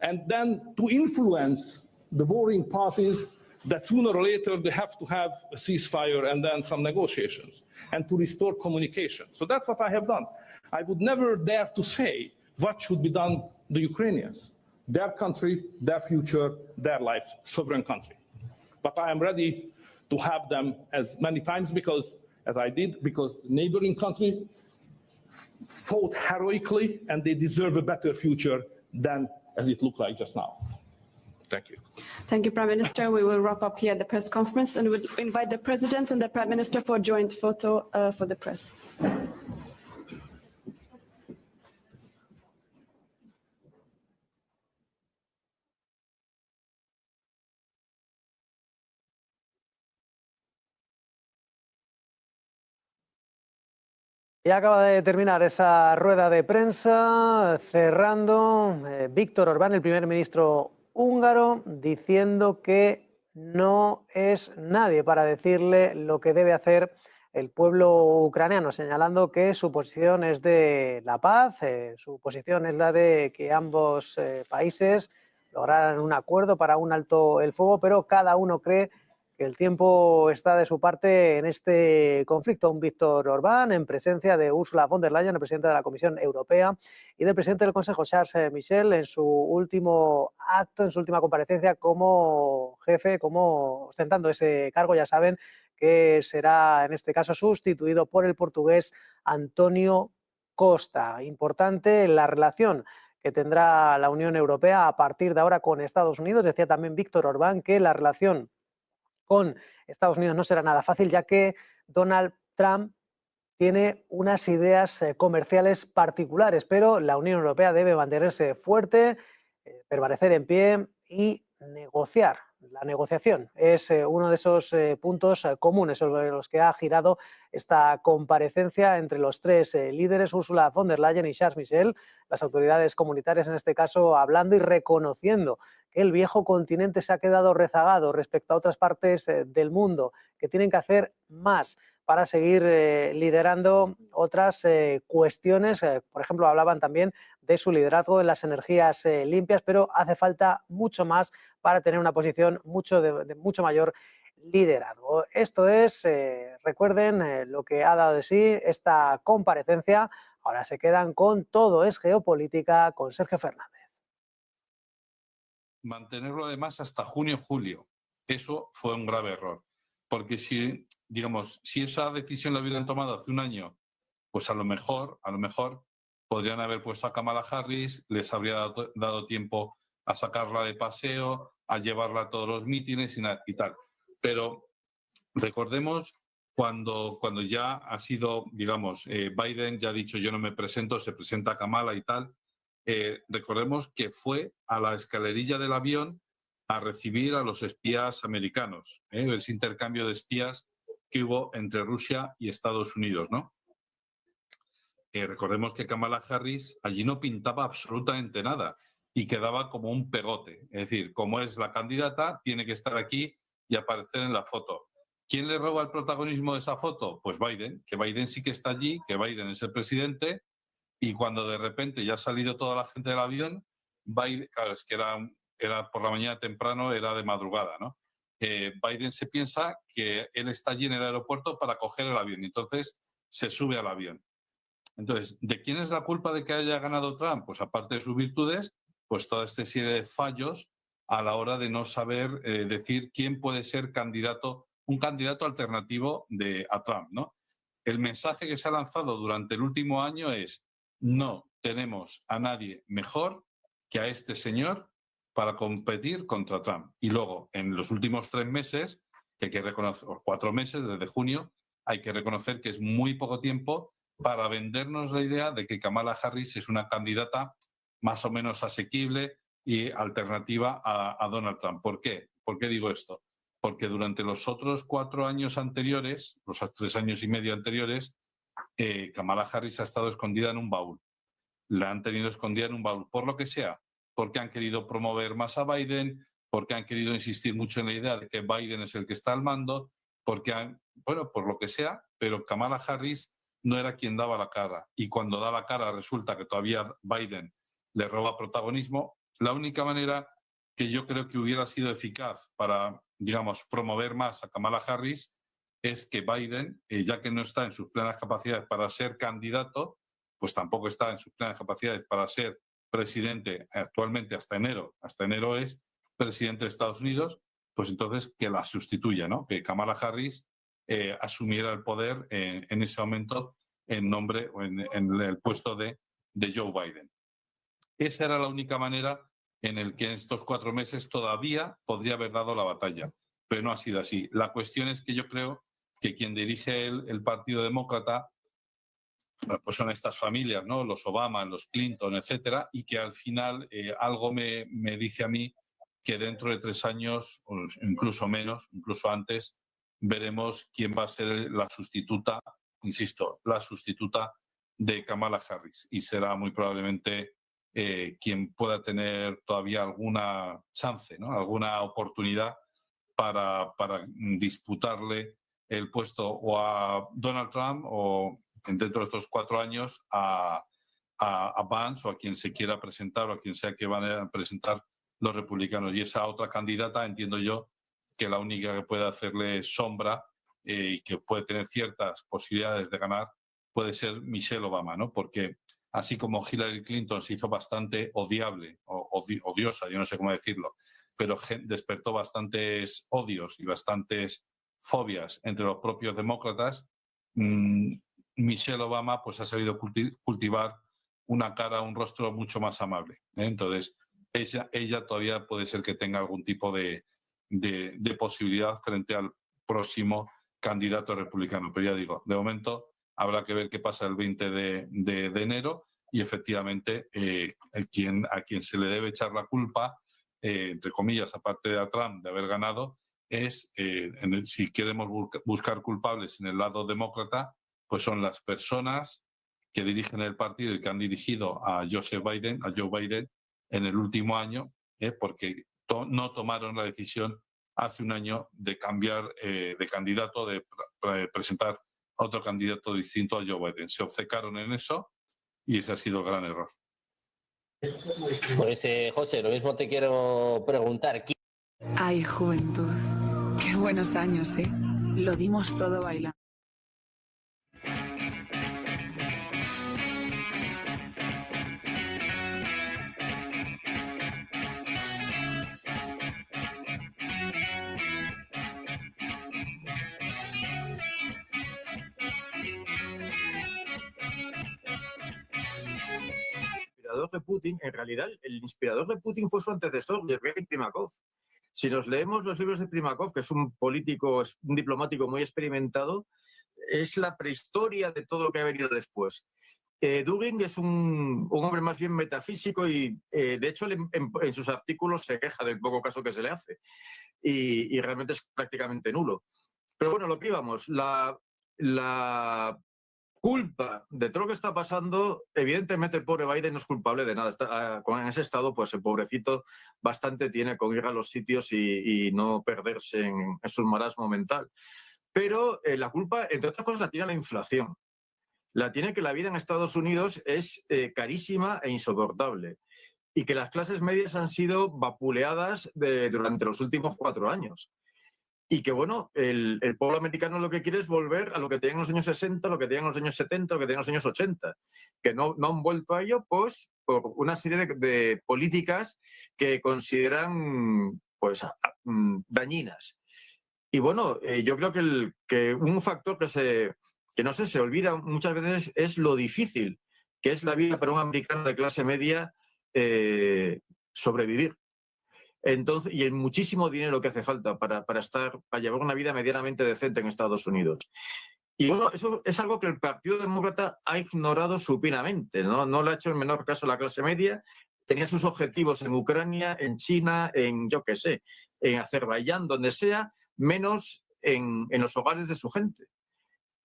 and then to influence the warring parties that sooner or later they have to have a ceasefire and then some negotiations, and to restore communication. So that's what I have done. I would never dare to say what should be done to the Ukrainians, their country, their future, their lives, sovereign country. But I am ready to have them as many times as I did, because the neighboring country fought heroically and they deserve a better future than as it looked like just now. Thank you.
Thank you, Prime Minister. We will wrap up here at the press conference and would invite the President and the Prime Minister for a joint photo for the press.
Y acaba de terminar esa rueda de prensa, cerrando Viktor Orbán, el primer ministro húngaro, diciendo que no es nadie para decirle lo que debe hacer el pueblo ucraniano, señalando que su posición es de la paz, su posición es la de que ambos países lograran un acuerdo para un alto el fuego, pero cada uno cree que el tiempo está de su parte en este conflicto. Un Viktor Orbán en presencia de Ursula von der Leyen, el presidente de la Comisión Europea, y del presidente del Consejo, Charles Michel, en su último acto, en su última comparecencia como jefe, como ostentando ese cargo. Ya saben que será en este caso sustituido por el portugués Antonio Costa. Importante la relación que tendrá la Unión Europea a partir de ahora con Estados Unidos. Decía también Viktor Orbán que la relación con Estados Unidos no será nada fácil, ya que Donald Trump tiene unas ideas comerciales particulares, pero la Unión Europea debe mantenerse fuerte, permanecer en pie y negociar. La negociación es uno de esos puntos comunes sobre los que ha girado esta comparecencia entre los tres líderes, Ursula von der Leyen y Charles Michel, las autoridades comunitarias en este caso hablando y reconociendo que el viejo continente se ha quedado rezagado respecto a otras partes del mundo, que tienen que hacer más para seguir liderando otras cuestiones. Por ejemplo, hablaban también de su liderazgo en las energías limpias, pero hace falta mucho más para tener una posición de mucho mayor liderazgo. Esto es, recuerden, lo que ha dado de sí esta comparecencia ahora se quedan con Todo es Geopolítica con Sergio Fernández.
Mantenerlo además hasta junio-julio. Eso fue un grave error. Porque si esa decisión la hubieran tomado hace un año, pues a lo mejor podrían haber puesto a Kamala Harris, les habría dado tiempo a sacarla de paseo, a llevarla a todos los mítines y tal. Pero recordemos cuando ya ha sido, Biden ya ha dicho yo no me presento, se presenta Kamala y tal. Recordemos que fue a la escalerilla del avión a recibir a los espías americanos, ese intercambio de espías que hubo entre Rusia y Estados Unidos, ¿no? Recordemos que Kamala Harris allí no pintaba absolutamente nada y quedaba como un pegote. Es decir, como es la candidata, tiene que estar aquí y aparecer en la foto. ¿Quién le roba el protagonismo de esa foto? Pues Biden, que Biden sí que está allí, que Biden es el presidente, y cuando de repente ya ha salido toda la gente del avión, Biden, claro, es que era por la mañana temprano, era de madrugada, ¿no? Biden se piensa que él está allí en el aeropuerto para coger el avión, y entonces se sube al avión. Entonces, ¿de quién es la culpa de que haya ganado Trump? Pues aparte de sus virtudes, pues toda esta serie de fallos a la hora de no saber decir quién puede ser un candidato alternativo a Trump, ¿no? El mensaje que se ha lanzado durante el último año es: no tenemos a nadie mejor que a este señor para competir contra Trump. Y luego, en los últimos 3 meses, que hay que reconocer, o 4 meses, desde junio, hay que reconocer que es muy poco tiempo para vendernos la idea de que Kamala Harris es una candidata más o menos asequible y alternativa a Donald Trump. ¿Por qué? ¿Por qué digo esto? Porque durante los otros 4 años anteriores, los 3 años y medio anteriores, Kamala Harris ha estado escondida en un baúl. La han tenido escondida en un baúl, por lo que sea, porque han querido promover más a Biden, porque han querido insistir mucho en la idea de que Biden es el que está al mando, por lo que sea, pero Kamala Harris no era quien daba la cara. Y cuando da la cara resulta que todavía Biden le roba protagonismo. La única manera que yo creo que hubiera sido eficaz para, promover más a Kamala Harris es que Biden, ya que no está en sus plenas capacidades para ser candidato, pues tampoco está en sus plenas capacidades para ser presidente actualmente hasta enero. Hasta enero es presidente de Estados Unidos, pues entonces que la sustituya, ¿no? Que Kamala Harris asumiera el poder en ese momento en nombre o en el puesto de Joe Biden. Esa era la única manera en el que en estos 4 meses todavía podría haber dado la batalla, pero no ha sido así. La cuestión es que yo creo que quien dirige el Partido Demócrata pues son estas familias, ¿no? Los Obama, los Clinton, etcétera, y que al final algo me dice a mí que dentro de 3 años, o incluso menos, incluso antes, veremos quién va a ser la sustituta, insisto, la sustituta de Kamala Harris, y será muy probablemente quien pueda tener todavía alguna chance, ¿no? Alguna oportunidad para disputarle el puesto o a Donald Trump o dentro de estos 4 años a Vance o a quien se quiera presentar o a quien sea que van a presentar los republicanos. Y esa otra candidata, entiendo yo, que la única que puede hacerle sombra y que puede tener ciertas posibilidades de ganar puede ser Michelle Obama, ¿no? Porque así como Hillary Clinton se hizo bastante odiable o odiosa, yo no sé cómo decirlo, pero despertó bastantes odios y bastantes fobias entre los propios demócratas, Michelle Obama pues ha sabido cultivar una cara, un rostro mucho más amable, ¿eh? Entonces, ella todavía puede ser que tenga algún tipo de posibilidad frente al próximo candidato republicano. Pero ya digo, de momento habrá que ver qué pasa el 20 de enero y efectivamente a quien se le debe echar la culpa, entre comillas, aparte de a Trump de haber ganado, es, si queremos buscar culpables en el lado demócrata, pues son las personas que dirigen el partido y que han dirigido a Joe Biden en el último año, porque no tomaron la decisión hace un año de cambiar de candidato, de presentar a otro candidato distinto a Joe Biden. Se obcecaron en eso y ese ha sido el gran error.
Pues José, lo mismo te quiero preguntar.
Ay, juventud, qué buenos años, ¿eh? Lo dimos todo bailando.
inspirador de Putin, en realidad el inspirador de Putin fue su antecesor, Yevgeny Primakov. Si nos leemos los libros de Primakov, que es un político, un diplomático muy experimentado, es la prehistoria de todo lo que ha venido después. Dugin es un hombre más bien metafísico y, de hecho, en sus artículos se queja del poco caso que se le hace y realmente es prácticamente nulo. Pero bueno, lo que íbamos, la culpa de todo lo que está pasando, evidentemente el pobre Biden no es culpable de nada. En ese estado, pues el pobrecito bastante tiene con ir a los sitios y no perderse en su marasmo mental. Pero la culpa, entre otras cosas, la tiene la inflación. La tiene que la vida en Estados Unidos es carísima e insoportable y que las clases medias han sido vapuleadas durante los últimos 4 años. Y que, bueno, el pueblo americano lo que quiere es volver a lo que tenían en los años 60, lo que tenían en los años 70, lo que tenían en los años 80, que no han vuelto a ello pues, por una serie de políticas que consideran pues, dañinas. Y bueno, yo creo que un factor que no sé, se olvida muchas veces es lo difícil que es la vida para un americano de clase media sobrevivir. Entonces, y el muchísimo dinero que hace falta para llevar una vida medianamente decente en Estados Unidos. Y bueno, eso es algo que el Partido Demócrata ha ignorado supinamente, no le ha hecho el menor caso a la clase media. Tenía sus objetivos en Ucrania, en China, en yo qué sé, en Azerbaiyán, donde sea, menos en los hogares de su gente.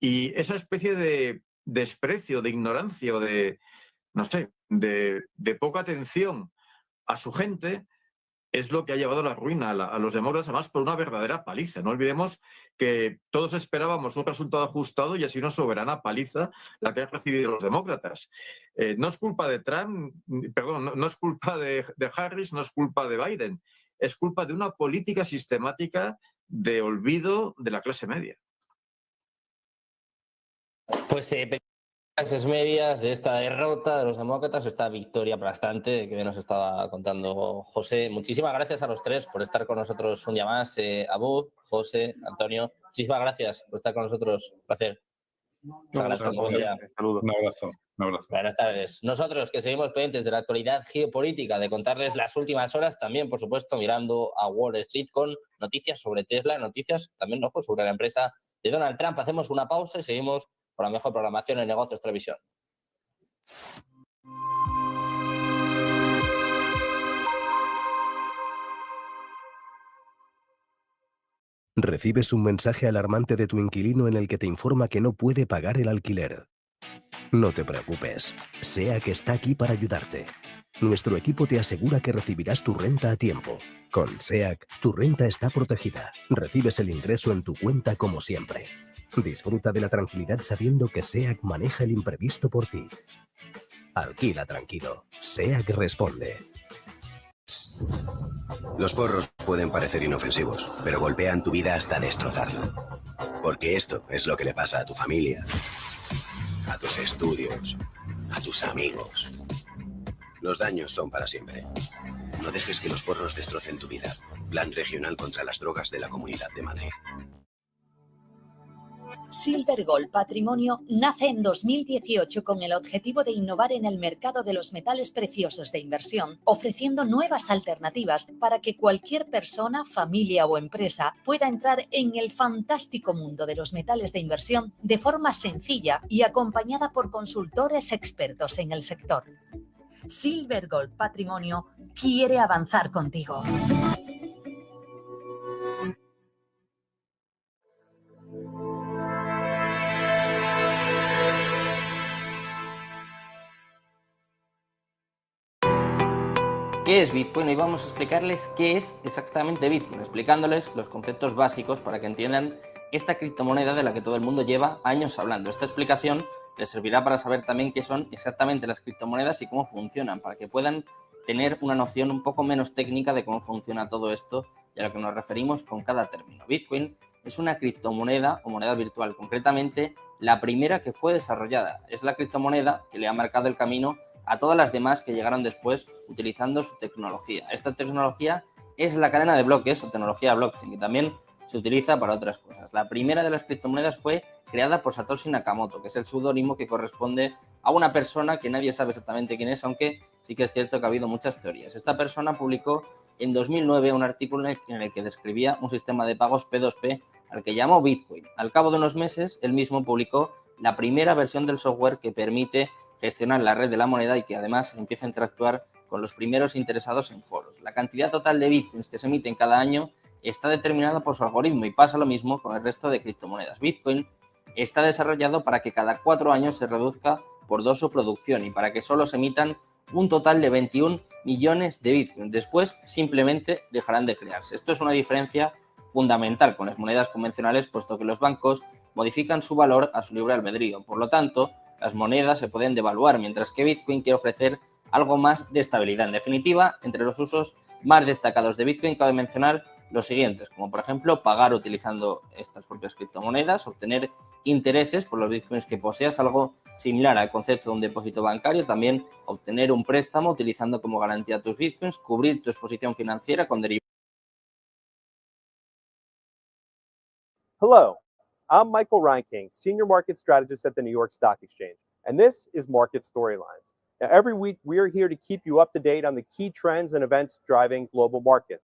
Y esa especie de desprecio, de ignorancia o no sé, de poca atención a su gente es lo que ha llevado a la ruina a los demócratas, además por una verdadera paliza. No olvidemos que todos esperábamos un resultado ajustado y así una soberana paliza la que han recibido los demócratas. No es culpa de Trump, perdón, no es culpa de Harris, no es culpa de Biden, es culpa de una política sistemática de olvido de la clase media.
Pues clases medias de esta derrota de los demócratas, esta victoria aplastante que nos estaba contando José. Muchísimas gracias a los tres por estar con nosotros un día más. Abud, José, Antonio, muchísimas gracias por estar con nosotros. Un placer.
Un abrazo.
Buenas tardes. Nosotros que seguimos pendientes de la actualidad geopolítica, de contarles las últimas horas, también, por supuesto, mirando a Wall Street con noticias sobre Tesla, noticias también, ojo, sobre la empresa de Donald Trump. Hacemos una pausa y seguimos con la mejor programación en Negocios Televisión.
Recibes un mensaje alarmante de tu inquilino en el que te informa que no puede pagar el alquiler. No te preocupes, SEAC está aquí para ayudarte. Nuestro equipo te asegura que recibirás tu renta a tiempo. Con SEAC, tu renta está protegida. Recibes el ingreso en tu cuenta como siempre. Disfruta de la tranquilidad sabiendo que SEAC maneja el imprevisto por ti. Alquila tranquilo. SEAC responde.
Los porros pueden parecer inofensivos, pero golpean tu vida hasta destrozarla. Porque esto es lo que le pasa a tu familia, a tus estudios, a tus amigos. Los daños son para siempre. No dejes que los porros destrocen tu vida. Plan Regional contra las Drogas de la Comunidad de Madrid.
Silver Gold Patrimonio nace en 2018 con el objetivo de innovar en el mercado de los metales preciosos de inversión, ofreciendo nuevas alternativas para que cualquier persona, familia o empresa pueda entrar en el fantástico mundo de los metales de inversión de forma sencilla y acompañada por consultores expertos en el sector. Silver Gold Patrimonio quiere avanzar contigo.
¿Qué es Bitcoin? Hoy vamos a explicarles qué es exactamente Bitcoin, explicándoles los conceptos básicos para que entiendan esta criptomoneda de la que todo el mundo lleva años hablando. Esta explicación les servirá para saber también qué son exactamente las criptomonedas y cómo funcionan, para que puedan tener una noción un poco menos técnica de cómo funciona todo esto y a lo que nos referimos con cada término. Bitcoin es una criptomoneda o moneda virtual, concretamente la primera que fue desarrollada. Es la criptomoneda que le ha marcado el camino a todas las demás que llegaron después utilizando su tecnología. Esta tecnología es la cadena de bloques o tecnología blockchain, que también se utiliza para otras cosas. La primera de las criptomonedas fue creada por Satoshi Nakamoto, que es el seudónimo que corresponde a una persona que nadie sabe exactamente quién es, aunque sí que es cierto que ha habido muchas teorías. Esta persona publicó en 2009 un artículo en el que describía un sistema de pagos P2P al que llamó Bitcoin. Al cabo de unos meses, él mismo publicó la primera versión del software que permite gestionar la red de la moneda y que además empieza a interactuar con los primeros interesados en foros. La cantidad total de bitcoins que se emiten cada año está determinada por su algoritmo y pasa lo mismo con el resto de criptomonedas. Bitcoin está desarrollado para que cada 4 años se reduzca por 2 su producción y para que solo se emitan un total de 21 millones de bitcoins. Después simplemente dejarán de crearse. Esto es una diferencia fundamental con las monedas convencionales, puesto que los bancos modifican su valor a su libre albedrío. Por lo tanto, las monedas se pueden devaluar, mientras que Bitcoin quiere ofrecer algo más de estabilidad. En definitiva, entre los usos más destacados de Bitcoin cabe mencionar los siguientes, como por ejemplo pagar utilizando estas propias criptomonedas, obtener intereses por los Bitcoins que poseas, algo similar al concepto de un depósito bancario, también obtener un préstamo utilizando como garantía tus Bitcoins, cubrir tu exposición financiera con derivados.
Hello, I'm Michael Reinking, Senior Market Strategist at the New York Stock Exchange, and this is Market Storylines. Now, every week, we are here to keep you up to date on the key trends and events driving global markets.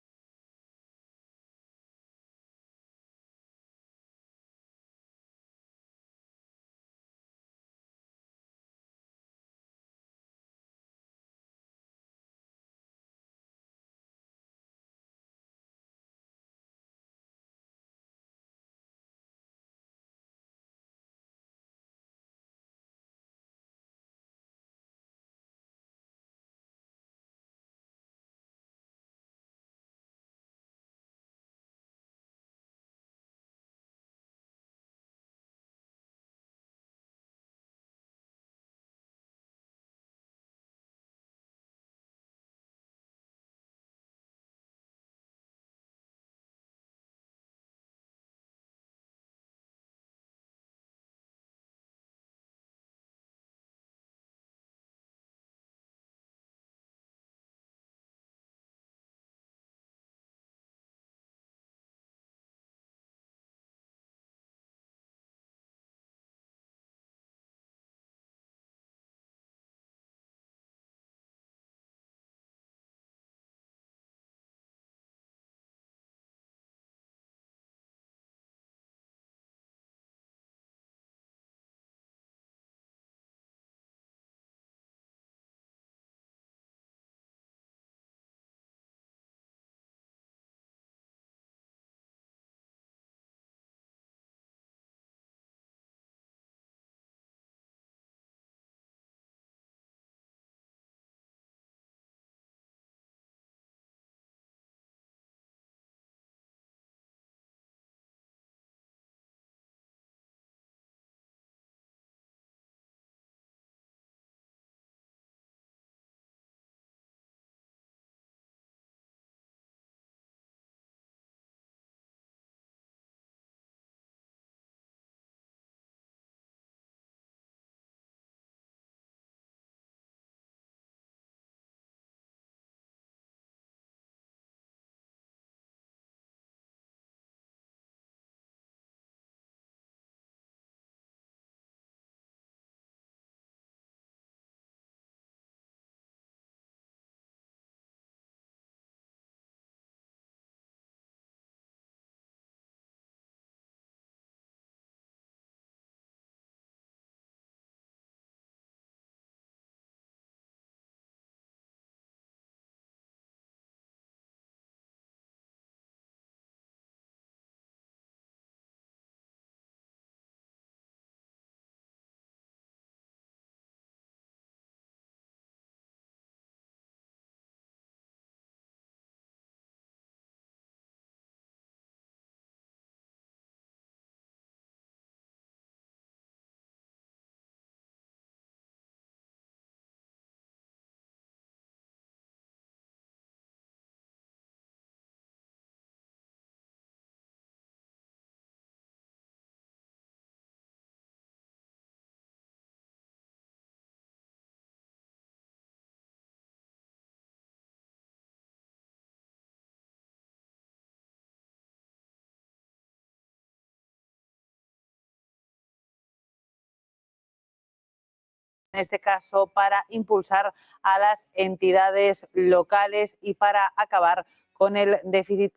en este caso para impulsar a las entidades locales y para acabar con el déficit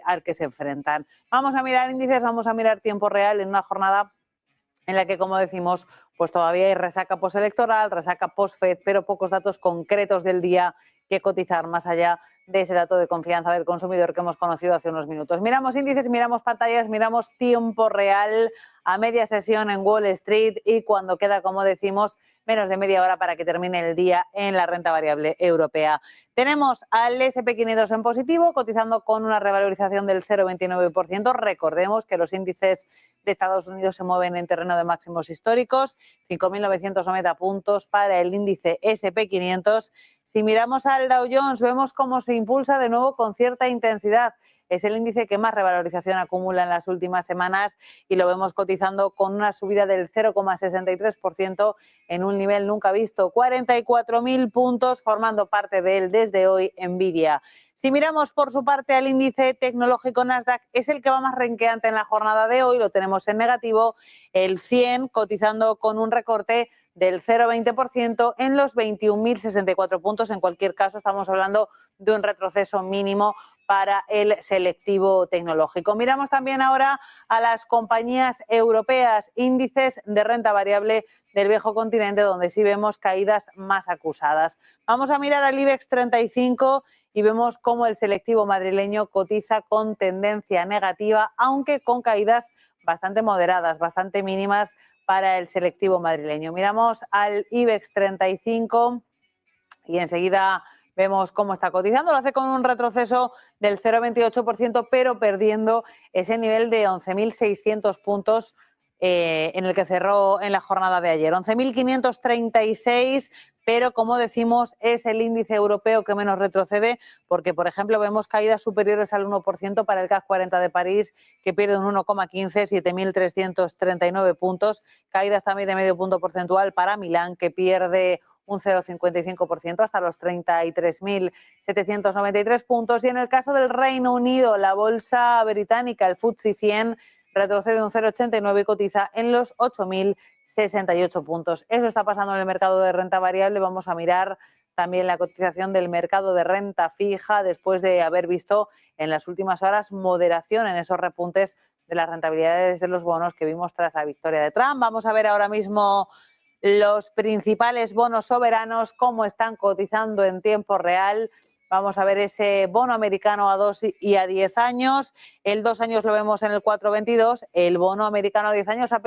al que se enfrentan. Vamos a mirar índices, vamos a mirar tiempo real en una jornada en la que, como decimos, pues todavía hay resaca postelectoral, resaca post-FED, pero pocos datos concretos del día que cotizar más allá de ese dato de confianza del consumidor que hemos conocido hace unos minutos. Miramos índices, miramos pantallas, miramos tiempo real a media sesión en Wall Street y cuando queda, como decimos, menos de media hora para que termine el día en la renta variable europea. Tenemos al S&P 500 en positivo, cotizando con una revalorización del 0,29%. Recordemos que los índices de Estados Unidos se mueven en terreno de máximos históricos, 5.990 puntos para el índice S&P 500. Si miramos al Dow Jones, vemos cómo se impulsa de nuevo con cierta intensidad. Es el índice que más revalorización acumula en las últimas semanas y lo vemos cotizando con una subida del 0,63% en un nivel nunca visto. 44.000 puntos formando parte de él desde hoy Nvidia. Si miramos por su parte al índice tecnológico Nasdaq, es el que va más renqueante en la jornada de hoy, lo tenemos en negativo, el 100 cotizando con un recorte del 0,20% en los 21.064 puntos. En cualquier caso, estamos hablando de un retroceso mínimo para el selectivo tecnológico. Miramos también ahora a las compañías europeas, índices de renta variable del viejo continente, donde sí vemos caídas más acusadas. Vamos a mirar al IBEX 35 y vemos cómo el selectivo madrileño cotiza con tendencia negativa, aunque con caídas bastante moderadas, bastante mínimas para el selectivo madrileño. Miramos al IBEX 35 y enseguida vemos cómo está cotizando. Lo hace con un retroceso del 0,28%, pero perdiendo ese nivel de 11.600 puntos en el que cerró en la jornada de ayer. 11.536, pero como decimos, es el índice europeo que menos retrocede, porque, por ejemplo, vemos caídas superiores al 1% para el CAC 40 de París, que pierde un 1,15, 7.339 puntos. Caídas también de medio punto porcentual para Milán, que pierde un 0,55% hasta los 33.793 puntos. Y en el caso del Reino Unido, la bolsa británica, el FTSE 100, retrocede un 0,89 y cotiza en los 8.068 puntos. Eso está pasando en el mercado de renta variable. Vamos a mirar también la cotización del mercado de renta fija después de haber visto en las últimas horas moderación en esos repuntes de las rentabilidades de los bonos que vimos tras la victoria de Trump. Vamos a ver ahora mismo los principales bonos soberanos, cómo están cotizando en tiempo real. Vamos a ver ese bono americano a 2 y a 10 años. El 2 años lo vemos en el 4,22. El bono americano a 10 años ha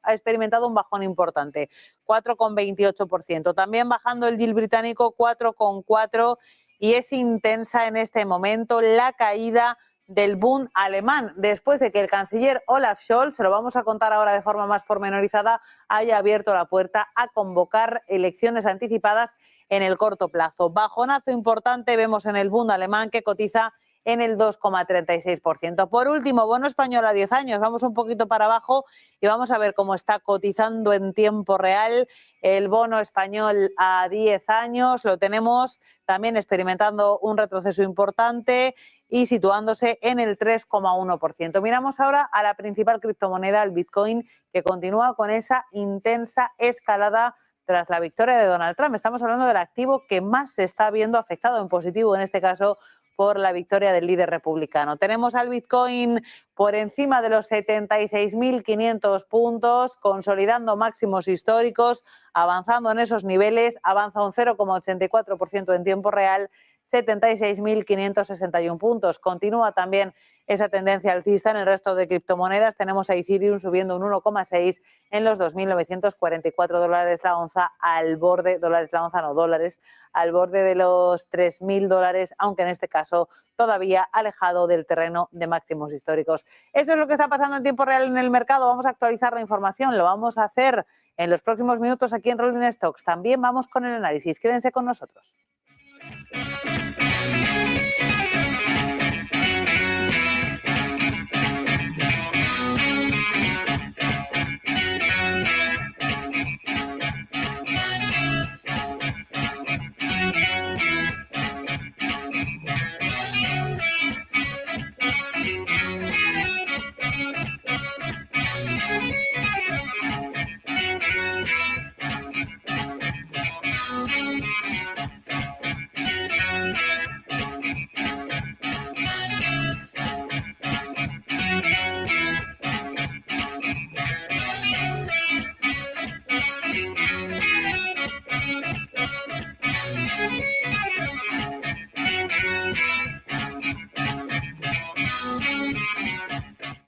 experimentado un bajón importante, 4,28%. También bajando el yield británico, 4,4%. Y es intensa en este momento la caída del Bund alemán, después de que el canciller Olaf Scholz, se lo vamos a contar ahora de forma más pormenorizada, haya abierto la puerta a convocar elecciones anticipadas en el corto plazo. Bajonazo importante vemos en el Bund alemán, que cotiza en el 2,36%. Por último, bono español a 10 años. Vamos un poquito para abajo y vamos a ver cómo está cotizando en tiempo real el bono español a 10 años. Lo tenemos también experimentando un retroceso importante y situándose en el 3,1%. Miramos ahora a la principal criptomoneda, el Bitcoin, que continúa con esa intensa escalada tras la victoria de Donald Trump. Estamos hablando del activo que más se está viendo afectado en positivo, en este caso por la victoria del líder republicano. Tenemos al Bitcoin por encima de los 76.500 puntos, consolidando máximos históricos, avanzando en esos niveles, avanza un 0,84% en tiempo real, 76.561 puntos. Continúa también esa tendencia alcista en el resto de criptomonedas. Tenemos a Ethereum subiendo un 1,6 en los $2.944 la onza, al borde, dólares, al borde de los $3.000, aunque en este caso todavía alejado del terreno de máximos históricos. Eso es lo que está pasando en tiempo real en el mercado. Vamos a actualizar la información, lo vamos a hacer en los próximos minutos aquí en Rolling Stocks. También vamos con el análisis. Quédense con nosotros.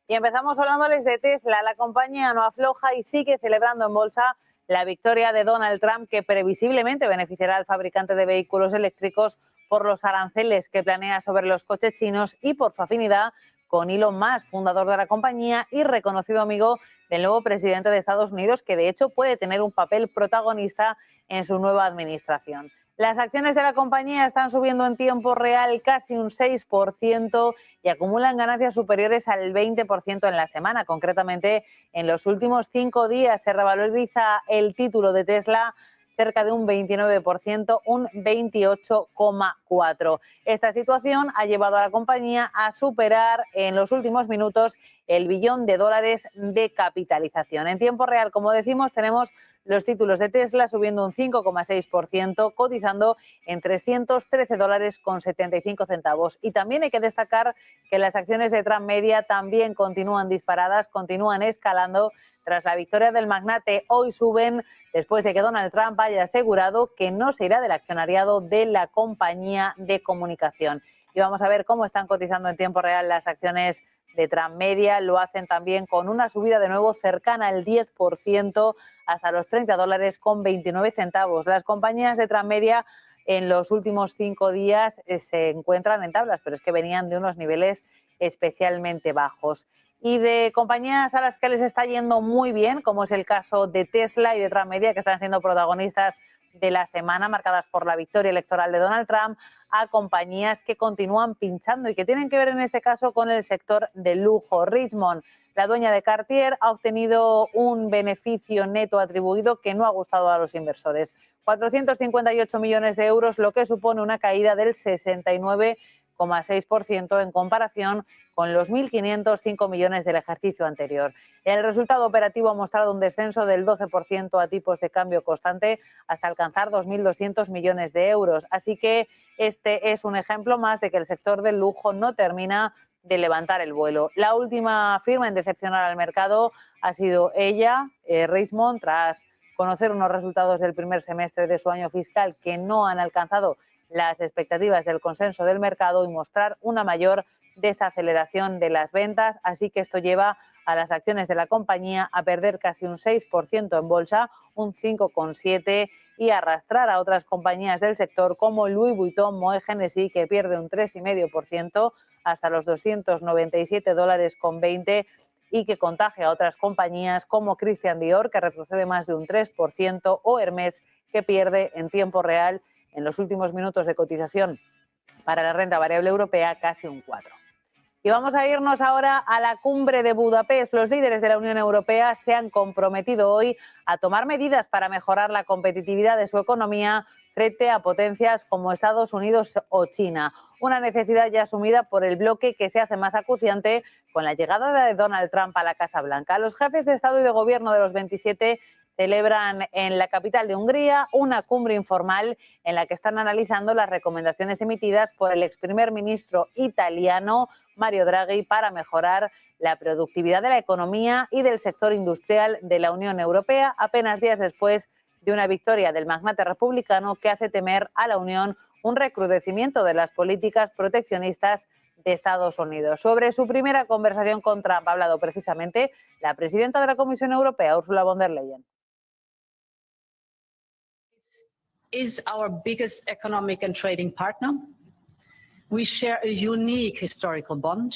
Y empezamos hablándoles de Tesla. La compañía no afloja y sigue celebrando en bolsa la victoria de Donald Trump, que previsiblemente beneficiará al fabricante de vehículos eléctricos por los aranceles que planea sobre los coches chinos y por su afinidad con Elon Musk, fundador de la compañía y reconocido amigo del nuevo presidente de Estados Unidos, que de hecho puede tener un papel protagonista en su nueva administración. Las acciones de la compañía están subiendo en tiempo real casi un 6% y acumulan ganancias superiores al 20% en la semana. Concretamente, en los últimos 5 días se revaloriza el título de Tesla cerca de un 29%, un 28,4%. Esta situación ha llevado a la compañía a superar en los últimos minutos el $1 billón de capitalización. En tiempo real, como decimos, tenemos los títulos de Tesla subiendo un 5,6%, cotizando en $313,75. Y también hay que destacar que las acciones de Transmedia también continúan disparadas, continúan escalando tras la victoria del magnate. Hoy suben después de que Donald Trump haya asegurado que no se irá del accionariado de la compañía de comunicación. Y vamos a ver cómo están cotizando en tiempo real las acciones de Transmedia. Lo hacen también con una subida de nuevo cercana al 10% hasta los $30,29. Las compañías de Transmedia en los últimos 5 días se encuentran en tablas, pero es que venían de unos niveles especialmente bajos. Y de compañías a las que les está yendo muy bien, como es el caso de Tesla y de Transmedia, que están siendo protagonistas de la semana, marcadas por la victoria electoral de Donald Trump, a compañías que continúan pinchando y que tienen que ver en este caso con el sector del lujo. Richemont, la dueña de Cartier, ha obtenido un beneficio neto atribuido que no ha gustado a los inversores. 458 millones de euros, lo que supone una caída del 69,6% en comparación con los 1.505 millones del ejercicio anterior. El resultado operativo ha mostrado un descenso del 12% a tipos de cambio constante hasta alcanzar 2.200 millones de euros. Así que este es un ejemplo más de que el sector del lujo no termina de levantar el vuelo. La última firma en decepcionar al mercado ha sido ella, Richemont, tras conocer unos resultados del primer semestre de su año fiscal que no han alcanzado las expectativas del consenso del mercado y mostrar una mayor desaceleración de las ventas. Así que esto lleva a las acciones de la compañía a perder casi un 6% en bolsa, un 5,7%, y arrastrar a otras compañías del sector como Louis Vuitton, Moët Hennessy, que pierde un 3,5% hasta los $297,20, y que contagia a otras compañías como Christian Dior, que retrocede más de un 3%, o Hermès, que pierde en tiempo real en los últimos minutos de cotización para la renta variable europea casi un 4%. Y vamos a irnos ahora a la cumbre de Budapest. Los líderes de la Unión Europea se han comprometido hoy a tomar medidas para mejorar la competitividad de su economía frente a potencias como Estados Unidos o China. Una necesidad ya asumida por el bloque, que se hace más acuciante con la llegada de Donald Trump a la Casa Blanca. Los jefes de Estado y de Gobierno de los 27 celebran en la capital de Hungría una cumbre informal en la que están analizando las recomendaciones emitidas por el ex primer ministro italiano Mario Draghi para mejorar la productividad de la economía y del sector industrial de la Unión Europea, apenas días después de una victoria del magnate republicano que hace temer a la Unión un recrudecimiento de las políticas proteccionistas de Estados Unidos. Sobre su primera conversación con Trump ha hablado precisamente la presidenta de la Comisión Europea, Ursula von der Leyen.
Is our biggest economic and trading partner. We share a unique historical bond.